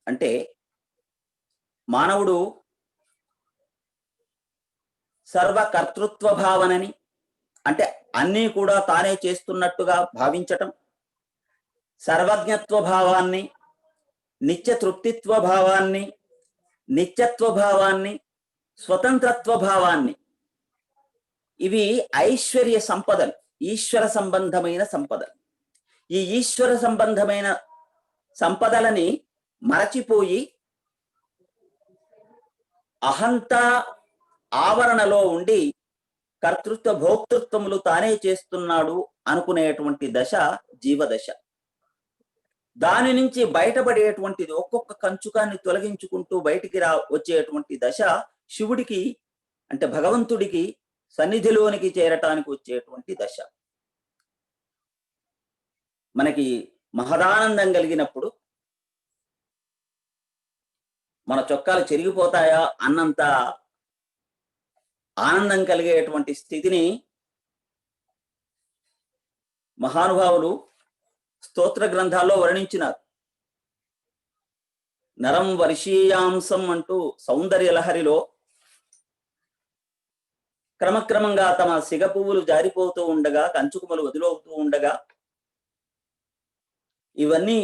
అంటే మానవుడు సర్వకర్తృత్వ భావనని, అంటే అన్నీ కూడా తానే చేస్తున్నట్టుగా భావించటం, సర్వజ్ఞత్వ భావాన్ని, నిత్య తృప్తిత్వ భావాన్ని, నిత్యత్వ భావాన్ని, స్వతంత్రత్వ భావాన్ని, ఇవి ఐశ్వర్య సంపదలు, ఈశ్వర సంబంధమైన సంపదలు. ఈ ఈశ్వర సంబంధమైన సంపదలని మరచిపోయి అహంత ఆవరణలో ఉండి కర్తృత్వ భోక్తృత్వములు తానే చేస్తున్నాడు అనుకునేటువంటి దశ జీవదశ. దాని నుంచి బయటపడేటువంటిది ఒక్కొక్క కంచుకాన్ని తొలగించుకుంటూ బయటికి వచ్చేటువంటి దశ శివుడికి, అంటే భగవంతుడికి సన్నిధిలోనికి చేరటానికి వచ్చేటువంటి దశ. మనకి మహదానందం కలిగినప్పుడు మన చొక్కాలు చెరిగిపోతాయా అన్నంత ఆనందం కలిగేటువంటి స్థితిని మహానుభావులు స్తోత్ర గ్రంథాల్లో వర్ణించినారు. నరం వర్షీయాంసం అంటూ సౌందర్య లహరిలో క్రమక్రమంగా తమ సిగ పువ్వులు జారిపోతూ ఉండగా, కంచుకుమలు వదిలవుతూ ఉండగా, ఇవన్నీ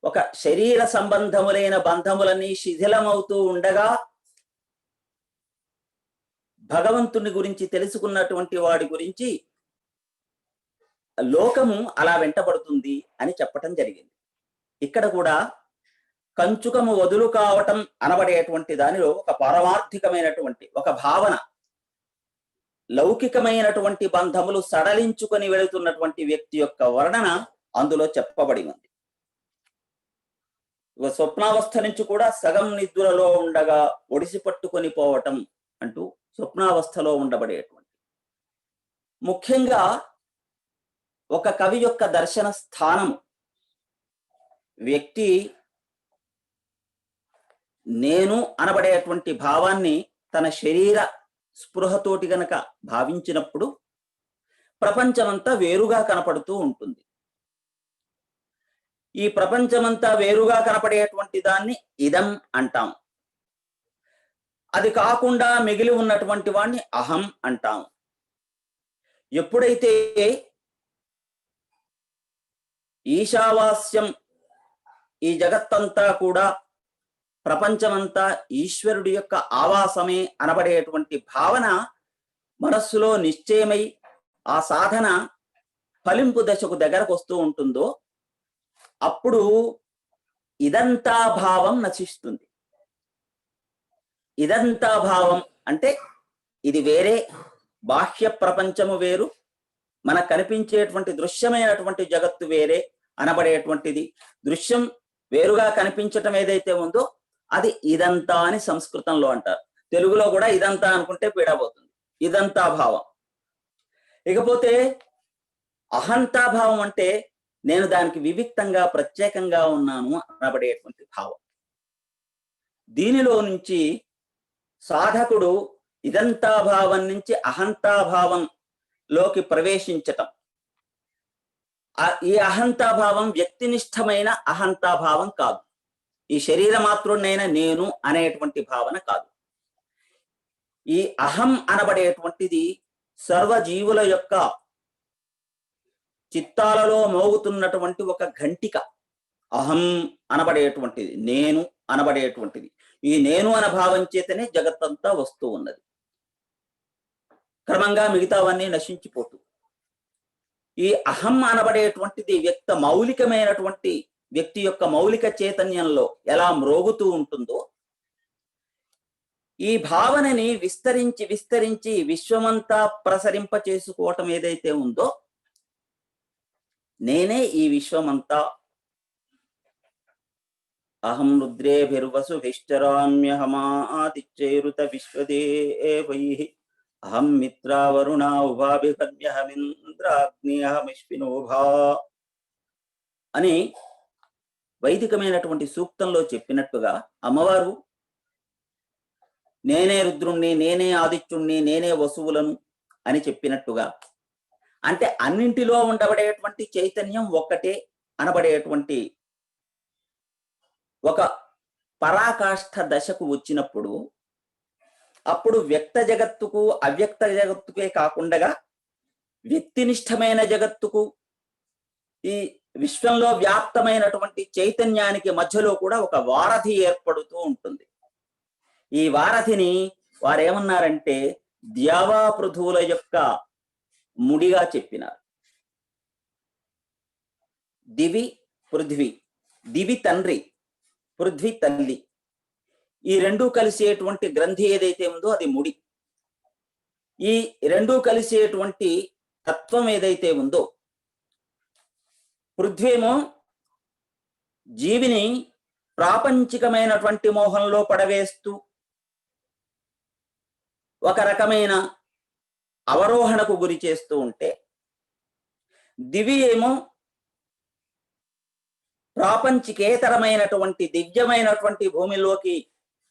ఒక శరీర సంబంధములైన బంధములన్నీ శిథిలమవుతూ ఉండగా భగవంతుని గురించి తెలుసుకున్నటువంటి వాడి గురించి లోకము అలా వెంటబడుతుంది అని చెప్పటం జరిగింది. ఇక్కడ కూడా కంచుకము వదులు కావటం అనబడేటువంటి దానిలో ఒక పారమార్థికమైనటువంటి ఒక భావన, లౌకికమైనటువంటి బంధములు సడలించుకొని వెళుతున్నటువంటి వ్యక్తి యొక్క వర్ణన అందులో చెప్పబడి ఉంది. స్వప్నావస్థ నుంచి కూడా సగం నిద్రలో ఉండగా ఒడిసి పట్టుకొని పోవటం అంటూ స్వప్నావస్థలో ఉండబడేటువంటి, ముఖ్యంగా ఒక కవి యొక్క దర్శన స్థానం వ్యక్తి నేను అనబడేటువంటి భావాన్ని తన శరీర స్పృహతోటి గనక భావించినప్పుడు ప్రపంచమంతా వేరుగా కనపడుతూ ఉంటుంది. ఈ ప్రపంచమంతా వేరుగా కనపడేటువంటి దాన్ని ఇదం అంటాం. అది కాకుండా మిగిలి ఉన్నటువంటి వాణ్ణి అహం అంటాం. ఎప్పుడైతే ఈశావాస్యం, ఈ జగత్తంతా కూడా ప్రపంచమంతా ఈశ్వరుడి యొక్క ఆవాసమే అనబడేటువంటి భావన మనస్సులో నిశ్చయమై ఆ సాధన ఫలింపు దశకు దగ్గరకు వస్తూ ఉంటుందో అప్పుడు ఇదంతా భావం నశిస్తుంది. ఇదంతా భావం అంటే ఇది వేరే, బాహ్య ప్రపంచము వేరు, మనకు కనిపించేటువంటి దృశ్యమైనటువంటి జగత్తు వేరే అనబడేటువంటిది. దృశ్యం వేరుగా కనిపించటం ఏదైతే ఉందో అది ఇదంతా అని సంస్కృతంలో అంటారు. తెలుగులో కూడా ఇదంతా అనుకుంటే పీడబోతుంది. ఇదంతా భావం. ఇకపోతే అహంతా భావం అంటే నేను దానికి వివిక్తంగా ప్రత్యేకంగా ఉన్నాను అనబడేటువంటి భావం. దీనిలో నుంచి సాధకుడు ఇదంతా భావం నుంచి అహంతాభావంలోకి ప్రవేశించటం. ఈ అహంతాభావం వ్యక్తినిష్టమైన అహంతాభావం కాదు, ఈ శరీర మాత్రుడైన నేను అనేటువంటి భావన కాదు. ఈ అహం అనబడేటువంటిది సర్వజీవుల యొక్క చిత్తాలలో మోగుతున్నటువంటి ఒక ఘంటిక. అహం అనబడేటువంటిది, నేను అనబడేటువంటిది. ఈ నేను అన భావం చేతనే జగత్తంతా వస్తూ ఉన్నది. క్రమంగా మిగతావన్నీ నశించిపోతూ ఈ అహం అనబడేటువంటిది మౌలికమైనటువంటి వ్యక్తి యొక్క మౌలిక చైతన్యంలో ఎలా మ్రోగుతూ ఉంటుందో, ఈ భావనని విస్తరించి విస్తరించి విశ్వమంతా ప్రసరింప చేసుకోవటం ఏదైతే ఉందో, నేనే ఈ విశ్వమంతా. అహం రుద్రేభిర్వసుభిశ్చరామ్యహమాదిత్యైరుత విశ్వదేవైః అహం మిత్రావరుణా ఉభాభిహన్యహమింద్రాగ్నియహమిష్వినోభా అని వైదికమైనటువంటి సూక్తంలో చెప్పినట్టుగా అమ్మవారు నేనే రుద్రుణ్ణి, నేనే ఆదిత్యుణ్ణి, నేనే వసువులను అని చెప్పినట్టుగా, అంటే అన్నింటిలో ఉండబడేటువంటి చైతన్యం ఒక్కటే అనబడేటువంటి ఒక పరాకాష్ఠ దశకు వచ్చినప్పుడు, అప్పుడు వ్యక్త జగత్తుకు అవ్యక్త జగత్తుకే కాకుండా వ్యక్తినిష్టమైన జగత్తుకు ఈ విశ్వంలో వ్యాప్తమైనటువంటి చైతన్యానికి మధ్యలో కూడా ఒక వారధి ఏర్పడుతూ ఉంటుంది. ఈ వారధిని వారేమన్నారంటే ద్యావా పృథువుల యొక్క ముడిగా చెప్పినారు. దివి పృథ్వీ, దివి తండ్రి, పృథ్వీ తల్లి, ఈ రెండూ కలిసేటువంటి గ్రంథి ఏదైతే ఉందో అది ముడి. ఈ రెండూ కలిసేటువంటి తత్వం ఏదైతే ఉందో, పృథ్వీమో జీవిని ప్రాపంచికమైనటువంటి మోహంలో పడవేస్తూ ఒక రకమైన అవరోహణకు గురి చేస్తూ ఉంటే, దివి ఏమో ప్రాపంచికేతరమైనటువంటి దివ్యమైనటువంటి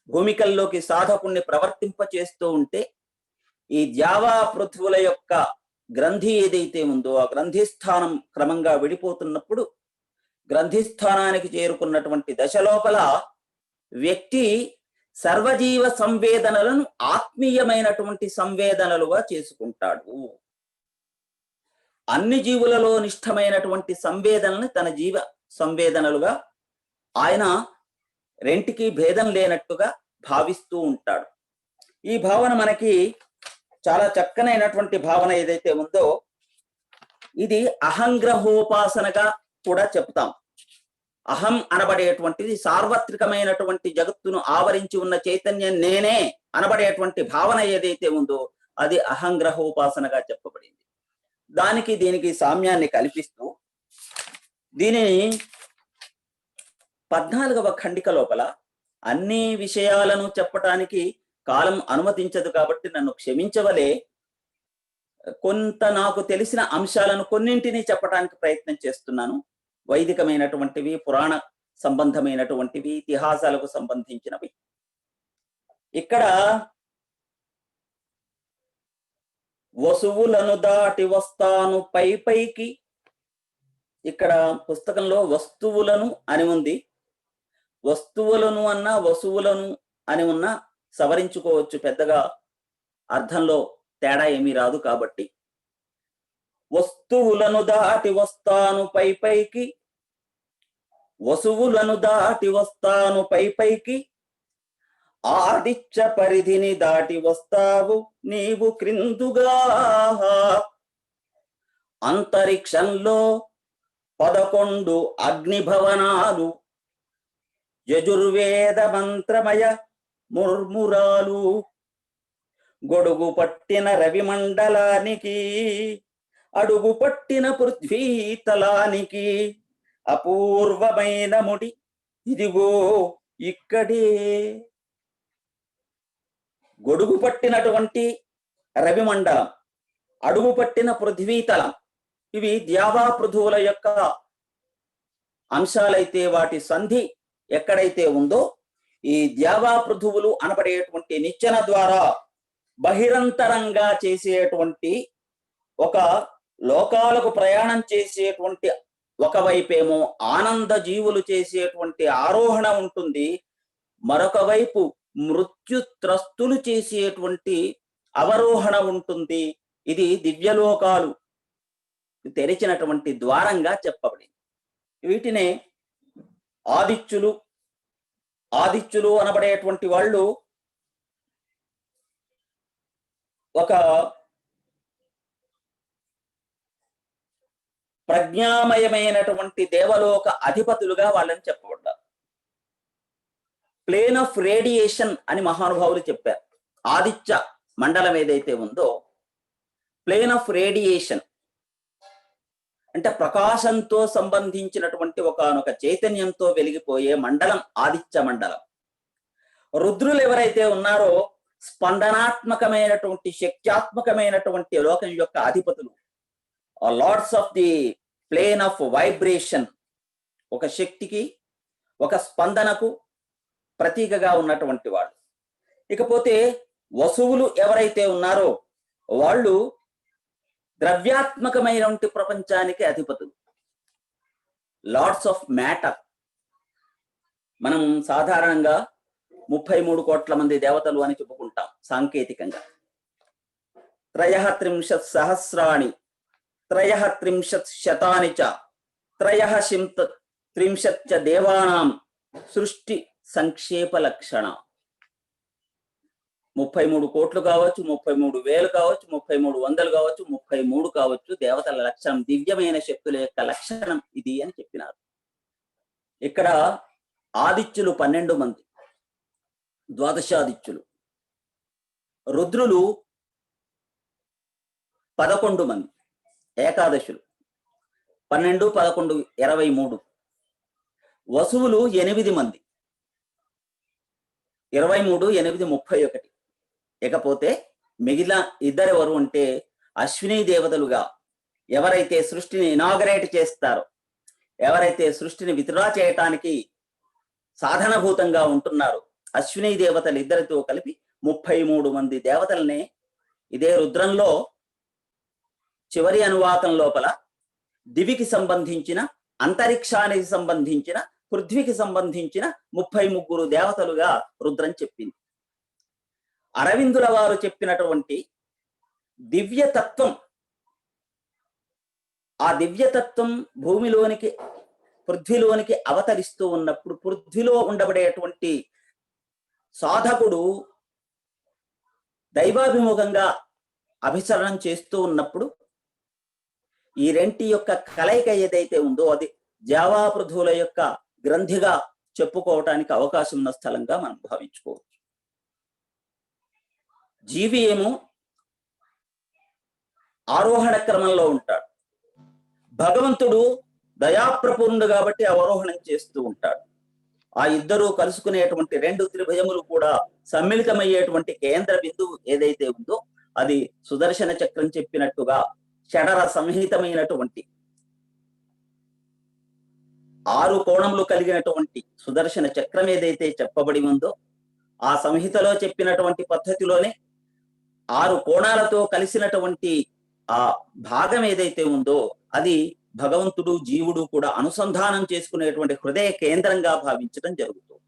భూమికల్లోకి సాధకుణ్ణి ప్రవర్తింప చేస్తూ ఉంటే, ఈ ద్యావా పృథువుల యొక్క గ్రంథి ఏదైతే ఉందో ఆ గ్రంథిస్థానం క్రమంగా విడిపోతున్నప్పుడు, గ్రంథిస్థానానికి చేరుకున్నటువంటి దశ లోపల వ్యక్తి సర్వజీవ సంవేదనలను ఆత్మీయమైనటువంటి సంవేదనలుగా చేసుకుంటాడు. అన్ని జీవులలో నిష్ఠమైనటువంటి సంవేదనని తన జీవ సంవేదనలుగా ఆయన రెంటికి భేదం లేనట్టుగా భావిస్తూ ఉంటాడు. ఈ భావన మనకి చాలా చక్కనైనటువంటి భావన ఏదైతే ఉందో, ఇది అహంగ్రహోపాసనగా కూడా చెప్తాం. అహం అనబడేటువంటిది సార్వత్రికమైనటువంటి జగత్తును ఆవరించి ఉన్న చైతన్యం నేనే అనబడేటువంటి భావన ఏదైతే ఉందో అది అహంగ్రహోపాసనగా చెప్పబడింది. దానికి దీనికి సామ్యాన్ని కల్పిస్తూ దీనిని 14వ ఖండిక లోపల అన్ని విషయాలను చెప్పటానికి కాలం అనుమతించదు కాబట్టి నన్ను క్షమించవలే, కొంత నాకు తెలిసిన అంశాలను కొన్నింటిని చెప్పడానికి ప్రయత్నం చేస్తున్నాను. వైదికమైనటువంటివి, పురాణ సంబంధమైనటువంటివి, ఇతిహాసాలకు సంబంధించినవి. ఇక్కడ వసువులను దాటి వస్తాను పైకి, ఇక్కడ పుస్తకంలో వస్తువులను అని ఉంది, వస్తువులను అన్నా వసువులను అని ఉన్నా సవరించుకోవచ్చు, పెద్దగా అర్థంలో తేడా ఏమీ రాదు. కాబట్టి వస్తువులను దాటి వస్తాను పైకి, వసువులను దాటి వస్తాను పైకి, ఆదిత్య పరిధిని దాటి వస్తావు నీవు క్రిందుగా, అంతరిక్షంలో 11 అగ్నిభవనాలు, యజుర్వేద మంత్రమయ ముర్మురాలు, గొడుగు పట్టిన రవిమండలానికి, అడుగు పట్టిన పృథ్వీతలానికి, అపూర్వమైన ముడి ఇదిగో ఇక్కడే. గొడుగు పట్టినటువంటి రవిమండలం, అడుగు పట్టిన పృథ్వీతలం, ఇవి ద్యావా పృథువుల యొక్క అంశాలైతే వాటి సంధి ఎక్కడైతే ఉందో ఈ ద్యావా పృథువులు అనబడేటువంటి నిచ్చెన ద్వారా బహిరంతరంగా చేసేటువంటి ఒక లోకాలకు ప్రయాణం చేసేటువంటి ఒకవైపేమో ఆనంద జీవులు చేసేటువంటి ఆరోహణ ఉంటుంది, మరొక వైపు మృత్యుత్రస్తులు చేసేటువంటి అవరోహణ ఉంటుంది. ఇది దివ్యలోకాలు తెరిచినటువంటి ద్వారంగా చెప్పబడింది. వీటినే ఆదిత్యులు అనబడేటువంటి వాళ్ళు ఒక ప్రజ్ఞామయమైనటువంటి దేవలోక అధిపతులుగా వాళ్ళని చెప్పబడ్డారు. ప్లేన్ ఆఫ్ రేడియేషన్ అని మహానుభావులు చెప్పారు. ఆదిత్య మండలం ఏదైతే ఉందో ప్లేన్ ఆఫ్ రేడియేషన్ అంటే ప్రకాశంతో సంబంధించినటువంటి ఒకనొక చైతన్యంతో వెలిగిపోయే మండలం ఆదిత్య మండలం. రుద్రులు ఎవరైతే ఉన్నారో స్పందనాత్మకమైనటువంటి శక్త్యాత్మకమైనటువంటి లోకం యొక్క అధిపతులు, lords of the plane of vibration, ఒక శక్తికి ఒక స్పందనకు ప్రతీకగా ఉన్నటువంటి వాళ్ళు. ఇకపోతే వసువులు ఎవరైతే ఉన్నారో వాళ్ళు ద్రవ్యాత్మకమైనటువంటి ప్రపంచానికి అధిపతులు, లార్డ్స్ ఆఫ్ మ్యాటర్. మనం సాధారణంగా 33 కోట్ల మంది దేవతలు అని చెప్పుకుంటాం సాంకేతికంగా. 33 సహస్రాణి 33 శతాని చ 33 దేవానాం సృష్టి సంక్షేప లక్షణ. 33 కోట్లు కావచ్చు, 33,000 కావచ్చు, 3300 కావచ్చు, 33 కావచ్చు. దేవతల లక్షణం, దివ్యమైన శక్తుల యొక్క లక్షణం ఇది అని చెప్పినారు. ఇక్కడ ఆదిత్యులు 12 మంది, ద్వాదశాదిత్యులు. రుద్రులు 11 మంది, ఏకాదశులు. 12, 11, 23. వసువులు 8 మంది, 23, 8, 31. ఇకపోతే మిగిలిన ఇద్దరెవరు అంటే అశ్విని దేవతలుగా ఎవరైతే సృష్టిని ఇనాగరేట్ చేస్తారో, ఎవరైతే సృష్టిని విత్డ్రా చేయటానికి సాధనభూతంగా ఉంటున్నారో అశ్విని దేవతలు ఇద్దరితో కలిపి 33 మంది దేవతల్ని ఇదే రుద్రంలో చివరి అనువాకం లోపల దివికి సంబంధించిన, అంతరిక్షానికి సంబంధించిన, పృథ్వీకి సంబంధించిన 33 దేవతలుగా రుద్రం చెప్పింది. అరవిందుల వారు చెప్పినటువంటి దివ్యతత్వం, ఆ దివ్యతత్వం భూమిలోనికి పృథ్వీలోనికి అవతరిస్తూ ఉన్నప్పుడు పృథ్వీలో ఉండబడేటువంటి సాధకుడు దైవాభిముఖంగా అభిసరణం చేస్తూ ఉన్నప్పుడు ఈ రెంటి యొక్క కలయిక ఏదైతే ఉందో అది జావా పృథువుల యొక్క గ్రంథిగా చెప్పుకోవటానికి అవకాశం ఉన్న స్థలంగా మనం భావించుకోవచ్చు. జీవి ఏమో ఆరోహణ క్రమంలో ఉంటాడు, భగవంతుడు దయాప్రపూర్ణుడు కాబట్టి అవరోహణం చేస్తూ ఉంటాడు. ఆ ఇద్దరు కలుసుకునేటువంటి 2 త్రిభుజములు కూడా సమ్మిళితమయ్యేటువంటి కేంద్ర బిందువు ఏదైతే ఉందో అది సుదర్శన చక్రం చెప్పినట్టుగా షడర సంహితమైనటువంటి 6 కోణములు కలిగినటువంటి సుదర్శన చక్రం ఏదైతే చెప్పబడి ఉందో ఆ సంహితలో చెప్పినటువంటి పద్ధతిలోనే 6 కోణాలతో కలిసినటువంటి ఆ భాగం ఏదైతే ఉందో అది భగవంతుడు జీవుడు కూడా అనుసంధానం చేసుకునేటువంటి హృదయ కేంద్రంగా భావించడం జరుగుతుంది.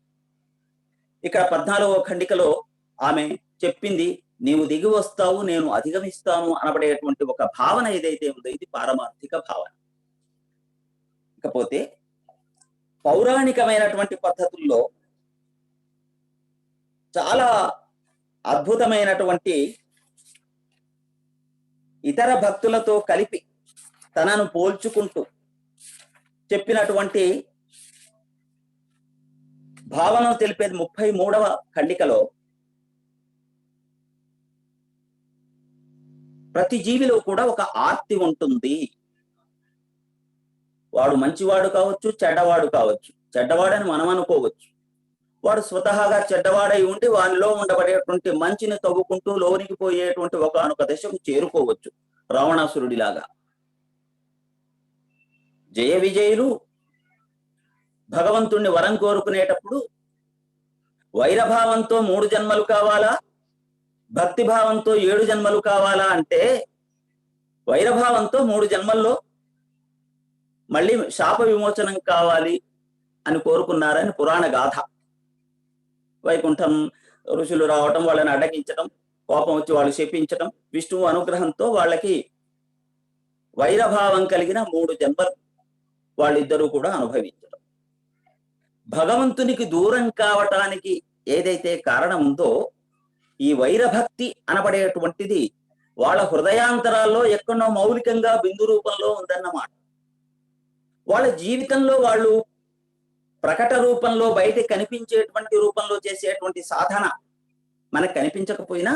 ఇక్కడ 14వ ఖండికలో ఆమె చెప్పింది, నీవు దిగి వస్తావు, నేను అధిగమిస్తాను అనబడేటువంటి ఒక భావన ఏదైతే ఉందో ఇది పారమార్థిక భావన. ఇకపోతే పౌరాణికమైనటువంటి పద్ధతుల్లో చాలా అద్భుతమైనటువంటి ఇతర భక్తులతో కలిపి తనను పోల్చుకుంటూ చెప్పినటువంటి భావనను తెలిపేది 33వ ఖండికలో ప్రతి జీవిలో కూడా ఒక ఆర్తి ఉంటుంది. వాడు మంచివాడు కావచ్చు, చెడ్డవాడు కావచ్చు. చెడ్డవాడని మనం అనుకోవచ్చు, వాడు స్వతహాగా చెడ్డవాడై ఉండి వానిలో ఉండబడేటువంటి మంచిని తవ్వుకుంటూ లోనికి పోయేటువంటి ఒకనొక దశకు చేరుకోవచ్చు, రావణాసురుడిలాగా. జయ విజయులు భగవంతుణ్ణి వరం కోరుకునేటప్పుడు వైరభావంతో 3 జన్మలు కావాలా, భక్తిభావంతో 7 జన్మలు కావాలా అంటే వైరభావంతో 3 జన్మల్లో మళ్ళీ శాప విమోచనం కావాలి అని కోరుకున్నారని పురాణ గాథ. వైకుంఠం ఋషులు రావటం, వాళ్ళని అడ్డగించడం, కోపం వచ్చి వాళ్ళు శపించటం, విష్ణువు అనుగ్రహంతో వాళ్ళకి వైరభావం కలిగిన 3 జన్మలు వాళ్ళిద్దరూ కూడా అనుభవించడం. భగవంతునికి దూరం కావటానికి ఏదైతే కారణం ఉందో ఈ వైరభక్తి అనబడేటువంటిది వాళ్ళ హృదయాంతరాల్లో ఎక్కడో మౌలికంగా బిందు రూపంలో ఉందన్నమాట. వాళ్ళ జీవితంలో వాళ్ళు ప్రకట రూపంలో బయట కనిపించేటువంటి రూపంలో చేసేటువంటి సాధన మనకు కనిపించకపోయినా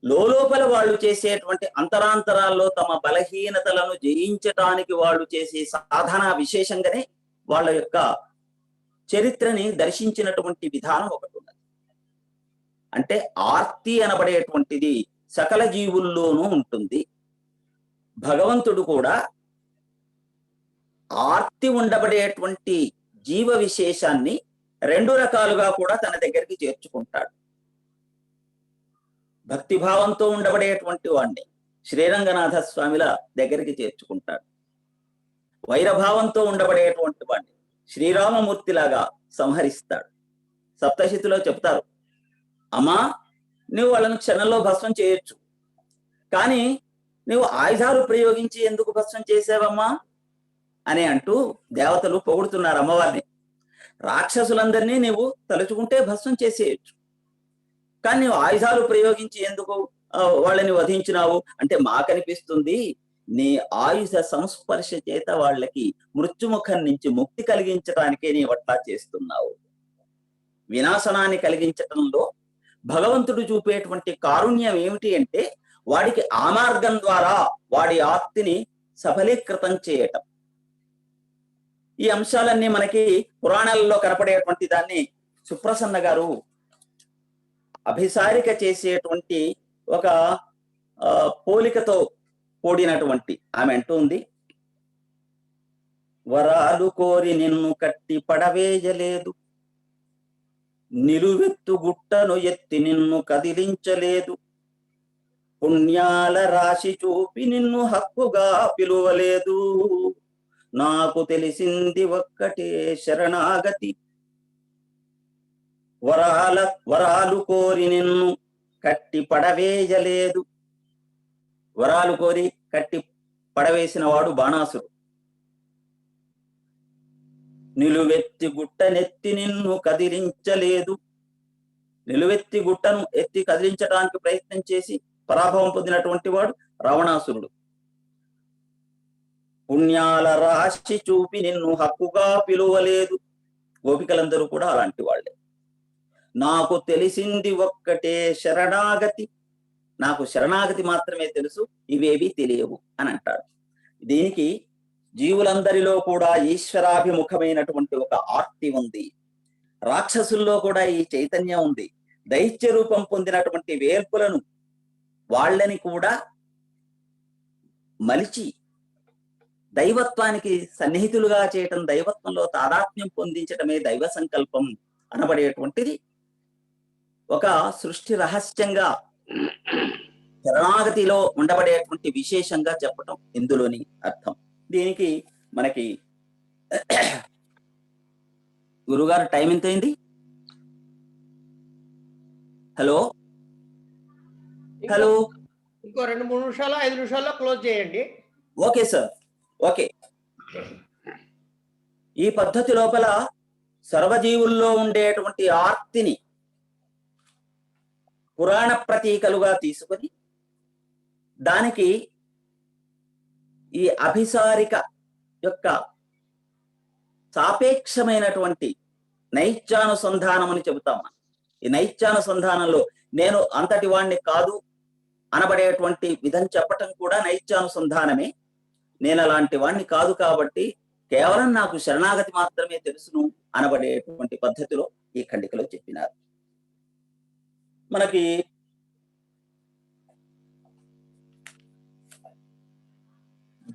లోపల వాళ్ళు చేసేటువంటి అంతరాంతరాల్లో తమ బలహీనతలను జయించటానికి వాళ్ళు చేసే సాధన విశేషంగానే వాళ్ళ యొక్క చరిత్రని దర్శించినటువంటి విధానం ఒకటి ఉన్నది. అంటే ఆర్తి అనబడేటువంటిది సకల జీవుల్లోనూ ఉంటుంది. భగవంతుడు కూడా ఆర్తి ఉండబడేటువంటి జీవ విశేషాన్ని 2 రకాలుగా కూడా తన దగ్గరికి చేర్చుకుంటాడు. భక్తిభావంతో ఉండబడేటువంటి వాడిని శ్రీరంగనాథ స్వామిల దగ్గరికి చేర్చుకుంటాడు. వైరభావంతో ఉండబడేటువంటి వాడిని శ్రీరామమూర్తిలాగా సంహరిస్తాడు. సప్తశతిలో చెప్తారు, అమ్మా నువ్వు వాళ్ళని క్షణంలో భస్మం చేయొచ్చు, కానీ నువ్వు ఆయుధాలు ప్రయోగించి ఎందుకు భస్మం చేసావమ్మా అని అంటూ దేవతలు పొగుడుతున్నారు అమ్మవారిని. రాక్షసులందరినీ నువ్వు తలుచుకుంటే భస్మం చేసేయచ్చు, కానీ నువ్వు ఆయుధాలు ప్రయోగించి ఎందుకు వాళ్ళని వధించినావు అంటే మాకనిపిస్తుంది నీ ఆయుధ సంస్పర్శ చేత వాళ్ళకి మృత్యుముఖం నుంచి ముక్తి కలిగించడానికే నీ అట్లా చేస్తున్నావు. వినాశనాన్ని కలిగించటంలో భగవంతుడు చూపేటువంటి కారుణ్యం ఏమిటి అంటే వాడికి ఆ మార్గం ద్వారా వాడి ఆర్తిని సఫలీకృతం చేయటం. ఈ అంశాలన్నీ మనకి పురాణాలలో కనపడేటువంటి దాన్ని సుప్రసన్న గారు అభిసారిక చేసేటువంటి ఒక పోలికతో కూడినటువంటి ఆమె అంటుంది, వరాలు కోరి నిన్ను కట్టి పడవేయలేదు, నిలువెత్తు గుట్టను ఎత్తి నిన్ను కదిలించలేదు, పుణ్యాల రాశి చూపి నిన్ను హక్కుగా పిలువలేదు, నాకు తెలిసింది ఒక్కటే శరణాగతి, వరాలు కోరి నిన్ను కట్టి పడవేయలేదు. వరాలు కోరి కట్టి పడవేసిన వాడు బాణాసుడు. నిలువెత్తి గుట్టనెత్తి నిన్ను కదిలించలేదు, నిలువెత్తి గుట్టను ఎత్తి కదిలించడానికి ప్రయత్నం చేసి పరాభవం పొందినటువంటి వాడు రావణాసురుడు. పుణ్యాల రాశి చూపి నిన్ను హక్కుగా పిలువలేదు. గోపికలందరూ కూడా అలాంటి వాళ్ళే. నాకు తెలిసింది ఒక్కటే శరణాగతి, నాకు శరణాగతి మాత్రమే తెలుసు, ఇవేవి తెలియవు అని అంటాడు. దీనికి జీవులందరిలో కూడా ఈశ్వరాభిముఖమైనటువంటి ఒక ఆర్తి ఉంది. రాక్షసుల్లో కూడా ఈ చైతన్యం ఉంది. దైత్య రూపం పొందినటువంటి వేల్పులను వాళ్ళని కూడా మలిచి దైవత్వానికి సన్నిహితులుగా చేయటం, దైవత్వంలో తాదాత్మ్యం పొందించటమే దైవ సంకల్పం అనబడేటువంటిది ఒక సృష్టి రహస్యంగా శరణాగతిలో ఉండబడేటువంటి విశేషంగా చెప్పటం ఇందులోని అర్థం. దీనికి మనకి గురుగారు టైం ఎంత అయింది? హలో హలో, ఇంకో 2-3 నిమిషాలు 5 నిమిషాల్లో క్లోజ్ చేయండి. Okay sir, okay. ఈ పద్ధతి లోపల సర్వజీవుల్లో ఉండేటువంటి ఆర్తిని పురాణ ప్రతీకలుగా తీసుకొని దానికి ఈ అభిసారిక యొక్క సాపేక్షమైనటువంటి నైత్యానుసంధానం అని చెబుతాం. ఈ నైత్యానుసంధానంలో నేను అంతటి వాణ్ణి కాదు అనబడేటువంటి విధం చెప్పటం కూడా నైత్యానుసంధానమే. నేను అలాంటి వాణ్ణి కాదు కాబట్టి కేవలం నాకు శరణాగతి మాత్రమే తెలుసును అనబడేటువంటి పద్ధతిలో ఈ ఖండికలో చెప్పినారు. మనకి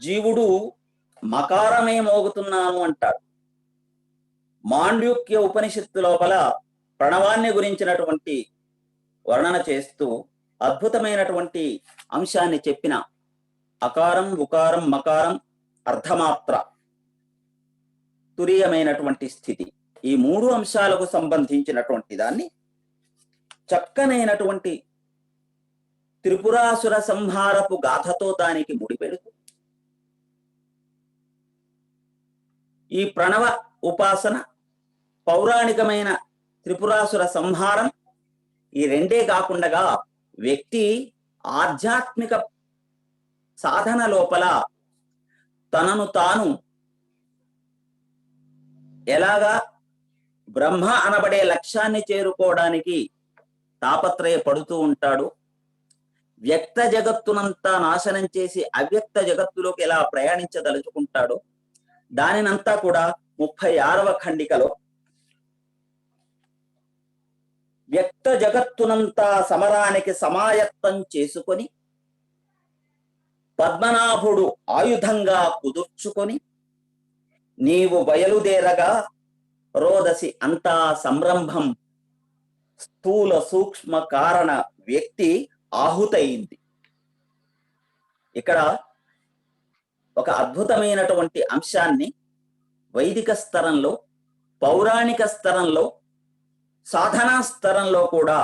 జీవుడు మకారమే మోగుతున్నాను అంటాడు. మాండ్యూక్య ఉపనిషత్తు లోపల ప్రణవాన్ని గురించినటువంటి వర్ణన చేస్తూ అద్భుతమైనటువంటి అంశాన్ని చెప్పిన అకారం ఉకారం మకారం అర్ధమాత్ర తురీయమైనటువంటి స్థితి, ఈ 3 అంశాలకు సంబంధించినటువంటి దాన్ని చక్కనైనటువంటి త్రిపురాసుర సంహారపు గాథతో దానికి ముడిపెడుతూ ఈ ప్రణవ ఉపాసన, పౌరాణికమైన త్రిపురాసుర సంహారం, ఈ రెండే కాకుండా వ్యక్తి ఆధ్యాత్మిక సాధన లోపల తనను తాను ఎలాగా బ్రహ్మ అనబడే లక్ష్యాన్ని చేరుకోవడానికి తాపత్రయపడుతూ ఉంటాడు, వ్యక్త జగత్తునంతా నాశనం చేసి అవ్యక్త జగత్తులోకి ఎలా ప్రయాణించదలుచుకుంటాడు, దానినంతా కూడా 36వ ఖండికలో వ్యక్త జగత్తునంతా సమరానికి సమాయత్తం చేసుకొని పద్మనాభుడు ఆయుధంగా కుదుర్చుకొని నీవు బయలుదేరగా రోదసి అంతా సంరంభం, స్థూల సూక్ష్మ కారణ వ్యక్తి ఆహుతయింది. ఇక్కడ ఒక అద్భుతమైనటువంటి అంశాన్ని వైదిక స్తరంలో, పౌరాణిక స్తరంలో, సాధనా స్తరంలో కూడా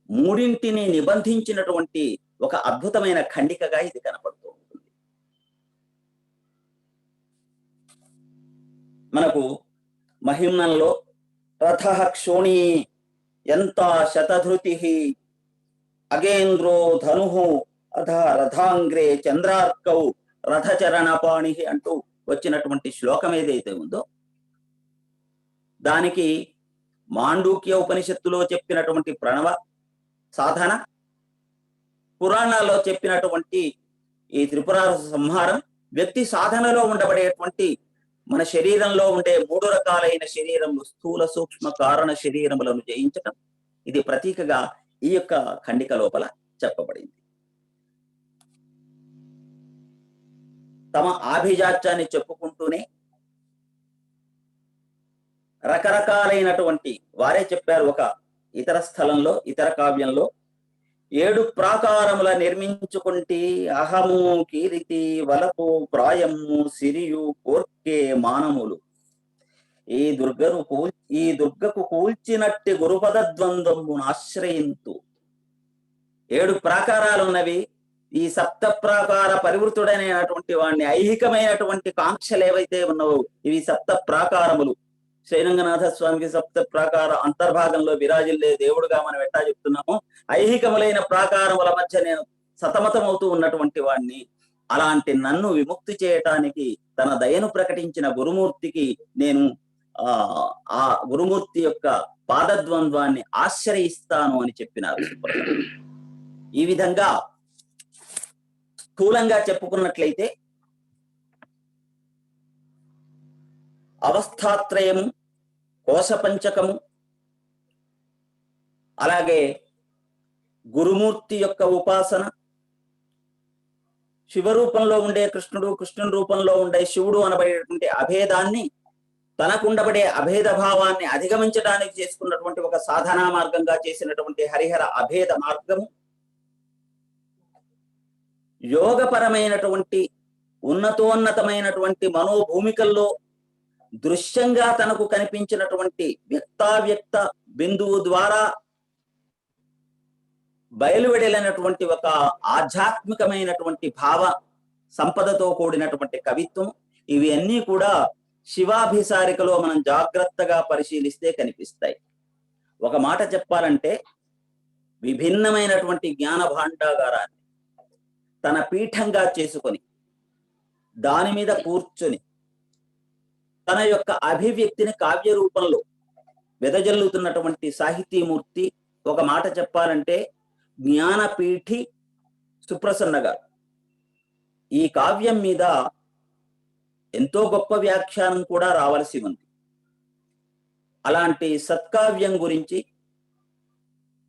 మూడింటిని నిబంధించినటువంటి ఒక అద్భుతమైన ఖండికగా ఇది కనపడుతూ ఉంటుంది. మనకు మహిమ్నంలో రథః క్షోణీ ఎంత శతధృతి అగేంద్రో ధనుః అథ రథాంగ్రే చంద్రార్కౌ రథచరణపాణి అంటూ వచ్చినటువంటి శ్లోకం ఏదైతే ఉందో దానికి మాండూక్య ఉపనిషత్తులో చెప్పినటువంటి ప్రణవ సాధన, పురాణాల్లో చెప్పినటువంటి ఈ త్రిపురాసుర సంహారం, వ్యక్తి సాధనలో ఉండబడేటువంటి మన శరీరంలో ఉండే 3 రకాలైన శరీరములు, స్థూల సూక్ష్మ కారణ శరీరములను జయించటం, ఇది ప్రతీకగా ఈ యొక్క ఖండిక లోపల చెప్పబడింది. తమ ఆభిజాత్యాన్ని చెప్పుకుంటూనే రకరకాలైనటువంటి వారే చెప్పారు. ఒక ఇతర స్థలంలో, ఇతర కావ్యంలో 7 ప్రాకారముల నిర్మించుకుంటే అహము కీరితి వలపు ప్రాయము సిరియు కోర్కే మానములు ఈ దుర్గకు కూల్చినట్టి గురుపదద్వంద్వమును ఆశ్రయింతు. 7 ప్రాకారాలు ఉన్నవి. ఈ సప్త ప్రాకార పరివృతుడైనటువంటి వాడిని ఐహికమైనటువంటి కాంక్షలు ఏవైతే ఉన్నావో ఇవి సప్త ప్రాకారములు. శ్రీరంగనాథ స్వామికి సప్త ప్రాకార అంతర్భాగంలో విరాజిల్లే దేవుడుగా మనం ఎట్టా చెప్తున్నామో, ఐహికములైన ప్రాకారముల మధ్య నేను సతమతమవుతూ ఉన్నటువంటి వాడిని, అలాంటి నన్ను విముక్తి చేయటానికి తన దయను ప్రకటించిన గురుమూర్తికి నేను ఆ గురుమూర్తి యొక్క పాదద్వంద్వాన్ని ఆశ్రయిస్తాను అని చెప్పినారు. ఈ విధంగా స్థూలంగా చెప్పుకున్నట్లయితే అవస్థాత్రయము, కోశపంచకము, అలాగే గురుమూర్తి యొక్క ఉపాసన, శివరూపంలో ఉండే కృష్ణుడు, కృష్ణుని రూపంలో ఉండే శివుడు అనబడేటువంటి అభేదాన్ని, తనకుండబడే అభేద భావాన్ని అధిగమించడానికి చేసుకున్నటువంటి ఒక సాధనా మార్గంగా చేసినటువంటి హరిహర అభేద మార్గము, యోగపరమైనటువంటి ఉన్నతోన్నతమైనటువంటి మనోభూమికల్లో దృశ్యంగా తనకు కనిపించినటువంటి వ్యక్తావ్యక్త బిందువు ద్వారా బయలువెడలినటువంటి ఒక ఆధ్యాత్మికమైనటువంటి భావ సంపదతో కూడినటువంటి కవిత్వం, ఇవి అన్నీ కూడా శివాభిసారికలో మనం జాగ్రత్తగా పరిశీలిస్తే కనిపిస్తాయి. ఒక మాట చెప్పాలంటే విభిన్నమైనటువంటి జ్ఞాన భాండాగారాన్ని తన పీఠంగా చేసుకొని దాని మీద కూర్చొని తన యొక్క అభివ్యక్తిని కావ్య రూపంలో వెదజల్లుతున్నటువంటి సాహితీమూర్తి, ఒక మాట చెప్పాలంటే జ్ఞానపీఠి సుప్రసన్న గారు. ఈ కావ్యం మీద ఎంతో గొప్ప వ్యాఖ్యానం కూడా రావలసి ఉంది. అలాంటి సత్కావ్యం గురించి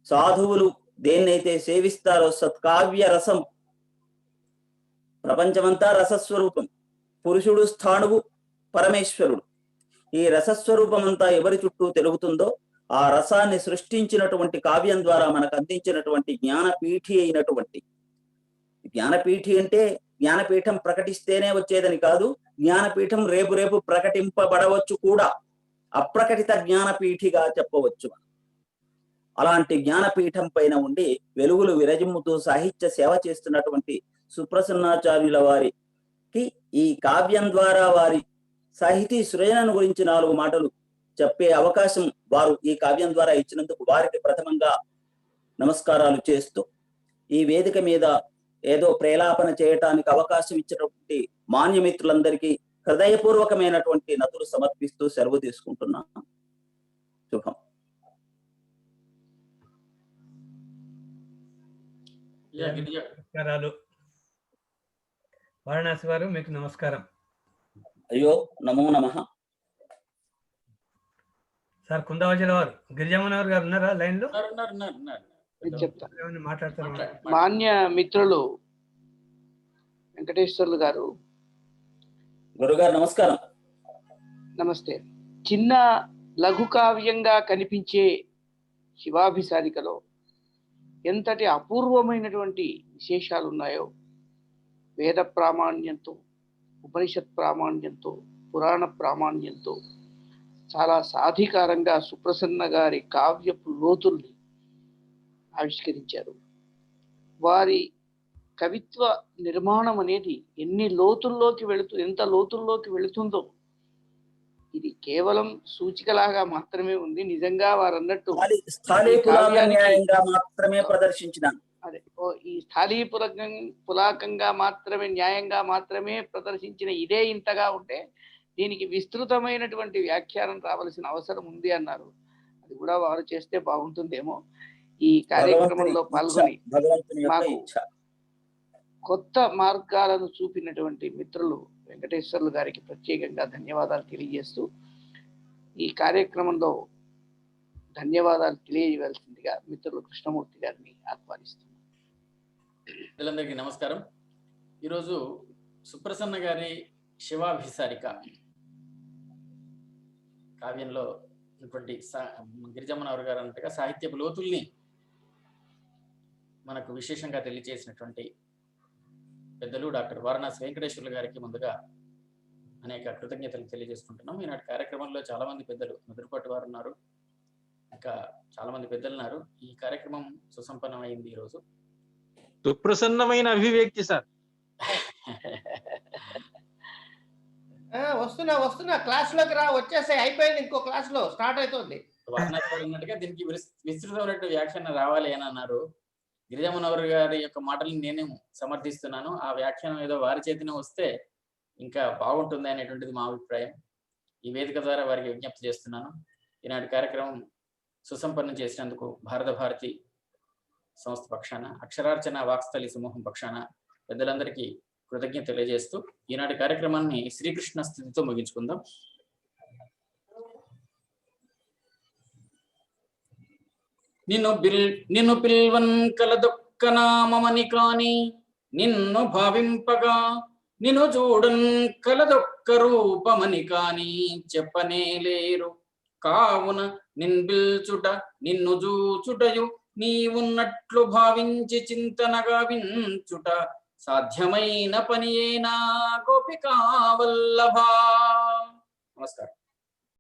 సాధువులు దేన్నైతే సేవిస్తారో సత్కావ్య రసం, ప్రపంచమంతా రసస్వరూపం, పురుషుడు స్థాణువు పరమేశ్వరుడు, ఈ రసస్వరూపమంతా ఎవరి చుట్టూ తిరుగుతుందో ఆ రసాన్ని సృష్టించినటువంటి కావ్యం ద్వారా మనకు అందించినటువంటి జ్ఞానపీఠి అయినటువంటి, జ్ఞానపీఠి అంటే జ్ఞానపీఠం ప్రకటిస్తేనే వచ్చేదని కాదు, జ్ఞానపీఠం రేపు రేపు ప్రకటింపబడవచ్చు కూడా, అప్రకటిత జ్ఞానపీఠిగా చెప్పవచ్చు. అలాంటి జ్ఞానపీఠం పైన ఉండి వెలుగులు విరజిమ్ముతూ సాహిత్య సేవ చేస్తున్నటువంటి సుప్రసన్నాచార్యుల వారికి ఈ కావ్యం ద్వారా వారి సాహితీ సృజనను గురించి 4 మాటలు చెప్పే అవకాశం వారు ఈ కావ్యం ద్వారా ఇచ్చినందుకు వారికి ప్రథమంగా నమస్కారాలు చేస్తూ, ఈ వేదిక మీద ఏదో ప్రేలాపన చేయటానికి అవకాశం ఇచ్చినటువంటి మాన్యమిత్రులందరికీ హృదయపూర్వకమైనటువంటి నతులు సమర్పిస్తూ సెలవు తీసుకుంటున్నాను. శుభం. నమస్కారాలు. వారణాసి వారు మీకు నమస్కారం. అయ్యో నమో నమః. సార్ కుందావచల వారు, గిరిజామనవర్ గారు ఉన్నారా లైన్ లో? చెప్తా. మాట్లాడతారు. మాన్య మిత్రులు వెంకటేశ్వర్లు గారు, గురుగారు నమస్కారం. నమస్తే. చిన్న లఘు కావ్యంగా కనిపించే శివాభిసారికలో ఎంతటి అపూర్వమైనటువంటి విశేషాలు ఉన్నాయో, వేద ప్రామాణ్యంతో, ఉపనిషత్ ప్రామాణ్యంతో, పురాణ ప్రామాణ్యంతో చాలా సాధికారంగా సుప్రసన్న గారి కావ్యపు లోతుల్ని ఆవిష్కరించారు. వారి కవిత్వ నిర్మాణం అనేది ఎంత లోతుల్లోకి వెళుతుందో ఇది కేవలం సూచికలాగా మాత్రమే ఉంది. నిజంగా వారు అన్నట్టు మాత్రమే ప్రదర్శించిన ఈ స్థాళీ పులాకంగా మాత్రమే, న్యాయంగా మాత్రమే ప్రదర్శించిన ఇదే ఇంతగా ఉంటే దీనికి విస్తృతమైనటువంటి వ్యాఖ్యానం రావాల్సిన అవసరం ఉంది అన్నారు. అది కూడా వారు చేస్తే బాగుంటుందేమో. ఈ కార్యక్రమంలో పాల్గొని మాకు కొత్త మార్గాలను చూపినటువంటి మిత్రులు వెంకటేశ్వర్లు గారికి ప్రత్యేకంగా ధన్యవాదాలు తెలియజేస్తూ, ఈ కార్యక్రమంలో ధన్యవాదాలు తెలియజేయవలసిందిగా మిత్రులు కృష్ణమూర్తి గారిని ఆహ్వానిస్తున్నాను. అందరికీ నమస్కారం. ఈరోజు సుప్రసన్న గారి శివాభిసారిక కావ్యంలో ఉన్నటువంటి గిరిజమ్మనవర్ గారు అన్నట్టుగా సాహిత్యపు లోతుల్ని మనకు విశేషంగా తెలియజేసినటువంటి పెద్దలు డాక్టర్ వారణాసి వెంకటేశ్వర్లు గారికి ముందుగా అనేక కృతజ్ఞతలు తెలియజేసుకుంటున్నాం. ఈనాటి కార్యక్రమంలో చాలా మంది పెద్దలు, ముదురుపాటి వారు ఉన్నారు, ఇంకా చాలా మంది పెద్దలు ఉన్నారు. ఈ కార్యక్రమం సుసంపన్నమైంది. ఈరోజు సుప్రసన్నమైన అభివ్యక్తి సార్. వస్తున్నా క్లాస్ లోకి రా, వచ్చేసాయి, అయిపోయింది, ఇంకో క్లాస్ లో స్టార్ట్ అవుతుంది. వారణాసి గారు అన్నట్టుగా దీనికి విస్తృతమైనటువంటి వ్యాఖ్యానం రావాలి అని అన్నారు. గిరిజమ్మనవర్ గారి యొక్క మాటలను నేను సమర్థిస్తున్నాను. ఆ వ్యాఖ్యానం ఏదో వారి చేతినే వస్తే ఇంకా బాగుంటుంది అనేటువంటిది మా అభిప్రాయం. ఈ వేదిక ద్వారా వారికి విజ్ఞప్తి చేస్తున్నాను. ఈనాటి కార్యక్రమం సుసంపన్నం చేసినందుకు భారత భారతి సంస్థ పక్షాన, అక్షరార్చన వాక్స్థలి సమూహం పక్షాన పెద్దలందరికీ కృతజ్ఞత తెలియజేస్తూ ఈనాటి కార్యక్రమాన్ని శ్రీకృష్ణ స్థితితో ముగించుకుందాం. నిన్ను పిల్వన్ కలదొక్క నామమని కాని, నిన్ను భావింపగా నిన్ను చూడన్ కలదొక్క రూపమని కాని చెప్పనే లేరు. కావున నిన్బిల్చుట నిన్ను జూచుటయు నీవున్నట్లు భావించి చింతనగా వించుట సాధ్యమైన పనియేనా గోపికా వల్లభా. నమస్కారం.